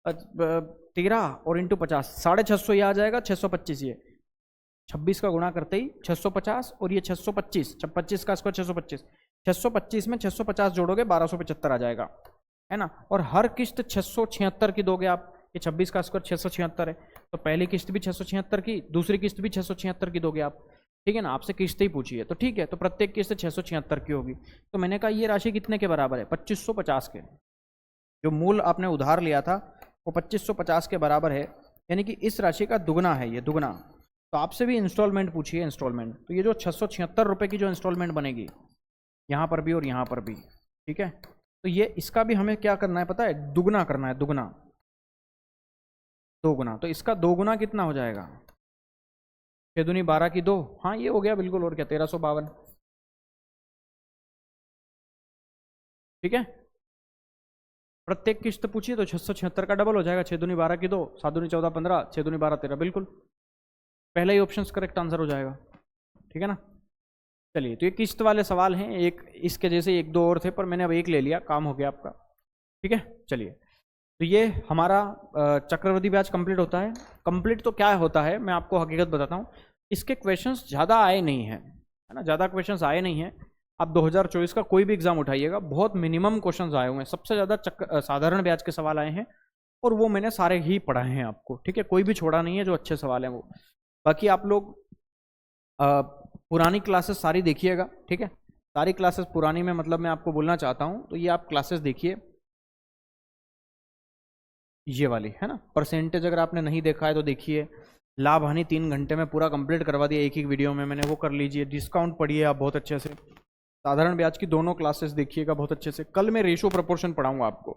13 और इंटू 50, 650 ये आ जाएगा, 625 ये। 26 का गुणा करते ही 650 और ये 625, 25 का स्क्वायर 625, 625 में 650 जोड़ोगे 1275 आ जाएगा, है ना? और हर किस्त 676 की दोगे आप, कि 26 का स्क्वायर 676 है, तो पहली किस्त भी 676 की, दूसरी किस्त भी 676 की दोगे आप, ठीक है ना, आपसे किस्त ही पूछी है, तो ठीक है, तो प्रत्येक किस्त 676 की होगी। तो मैंने कहा ये राशि कितने के बराबर है, 2550 के। जो मूल आपने उधार लिया था वो 2550 के बराबर है, यानी कि इस राशि का दुगना है, ये दुगना। तो आपसे भी इंस्टॉलमेंट पूछिए, इंस्टॉलमेंट, तो ये जो 676 रुपये की जो इंस्टॉलमेंट बनेगी यहाँ पर भी और यहाँ पर भी, ठीक है, तो ये इसका भी हमें क्या करना है पता है, दुगना करना है, दुगना, 2 गुना। तो इसका 2 गुना कितना हो जाएगा, 6 दूनी 12 की 2, हाँ ये हो गया बिल्कुल, और क्या 1352, ठीक है। प्रत्येक किस्त पूछिए तो 676 का डबल हो जाएगा, 6 दूनी 12 की 2, 7 दूनी 14 15, 6 दूनी 12 13, बिल्कुल पहला ही ऑप्शन करेक्ट आंसर हो जाएगा, ठीक है ना। चलिए, तो ये किस्त वाले सवाल हैं, एक इसके जैसे 1 2 और थे, पर मैंने अब एक ले लिया, काम हो गया आपका, ठीक है। चलिए, तो ये हमारा चक्रवृद्धि ब्याज कंप्लीट होता है। कंप्लीट तो क्या होता है, मैं आपको हकीकत बताता हूँ, इसके क्वेश्चंस ज़्यादा आए नहीं हैं, है ना, ज़्यादा क्वेश्चंस आए नहीं हैं। आप 2024 का कोई भी एग्जाम उठाइएगा, बहुत मिनिमम क्वेश्चंस आए हुए हैं, सबसे ज़्यादा साधारण ब्याज के सवाल आए हैं, और वो मैंने सारे ही पढ़ाए हैं आपको, ठीक है, कोई भी छोड़ा नहीं है, जो अच्छे सवाल हैं वो। बाकी आप लोग पुरानी क्लासेस सारी देखिएगा, ठीक है, सारी क्लासेस पुरानी में मतलब मैं आपको बोलना चाहता हूँ, तो ये आप क्लासेस देखिए, ये वाली है ना, परसेंटेज अगर आपने नहीं देखा है तो देखिए, लाभ हानि 3 घंटे में पूरा कंप्लीट करवा दिया एक ही वीडियो में मैंने, वो कर लीजिए। डिस्काउंट पढ़िए आप बहुत अच्छे से, साधारण ब्याज की दोनों क्लासेस देखिएगा बहुत अच्छे से। कल मैं रेशो प्रपोर्शन पढ़ाऊंगा आपको,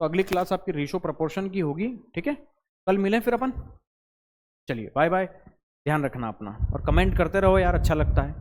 तो अगली क्लास आपकी रेशो प्रपोर्शन की होगी, ठीक है। कल मिलें फिर अपन, चलिए बाय बाय, ध्यान रखना अपना, और कमेंट करते रहो यार, अच्छा लगता है।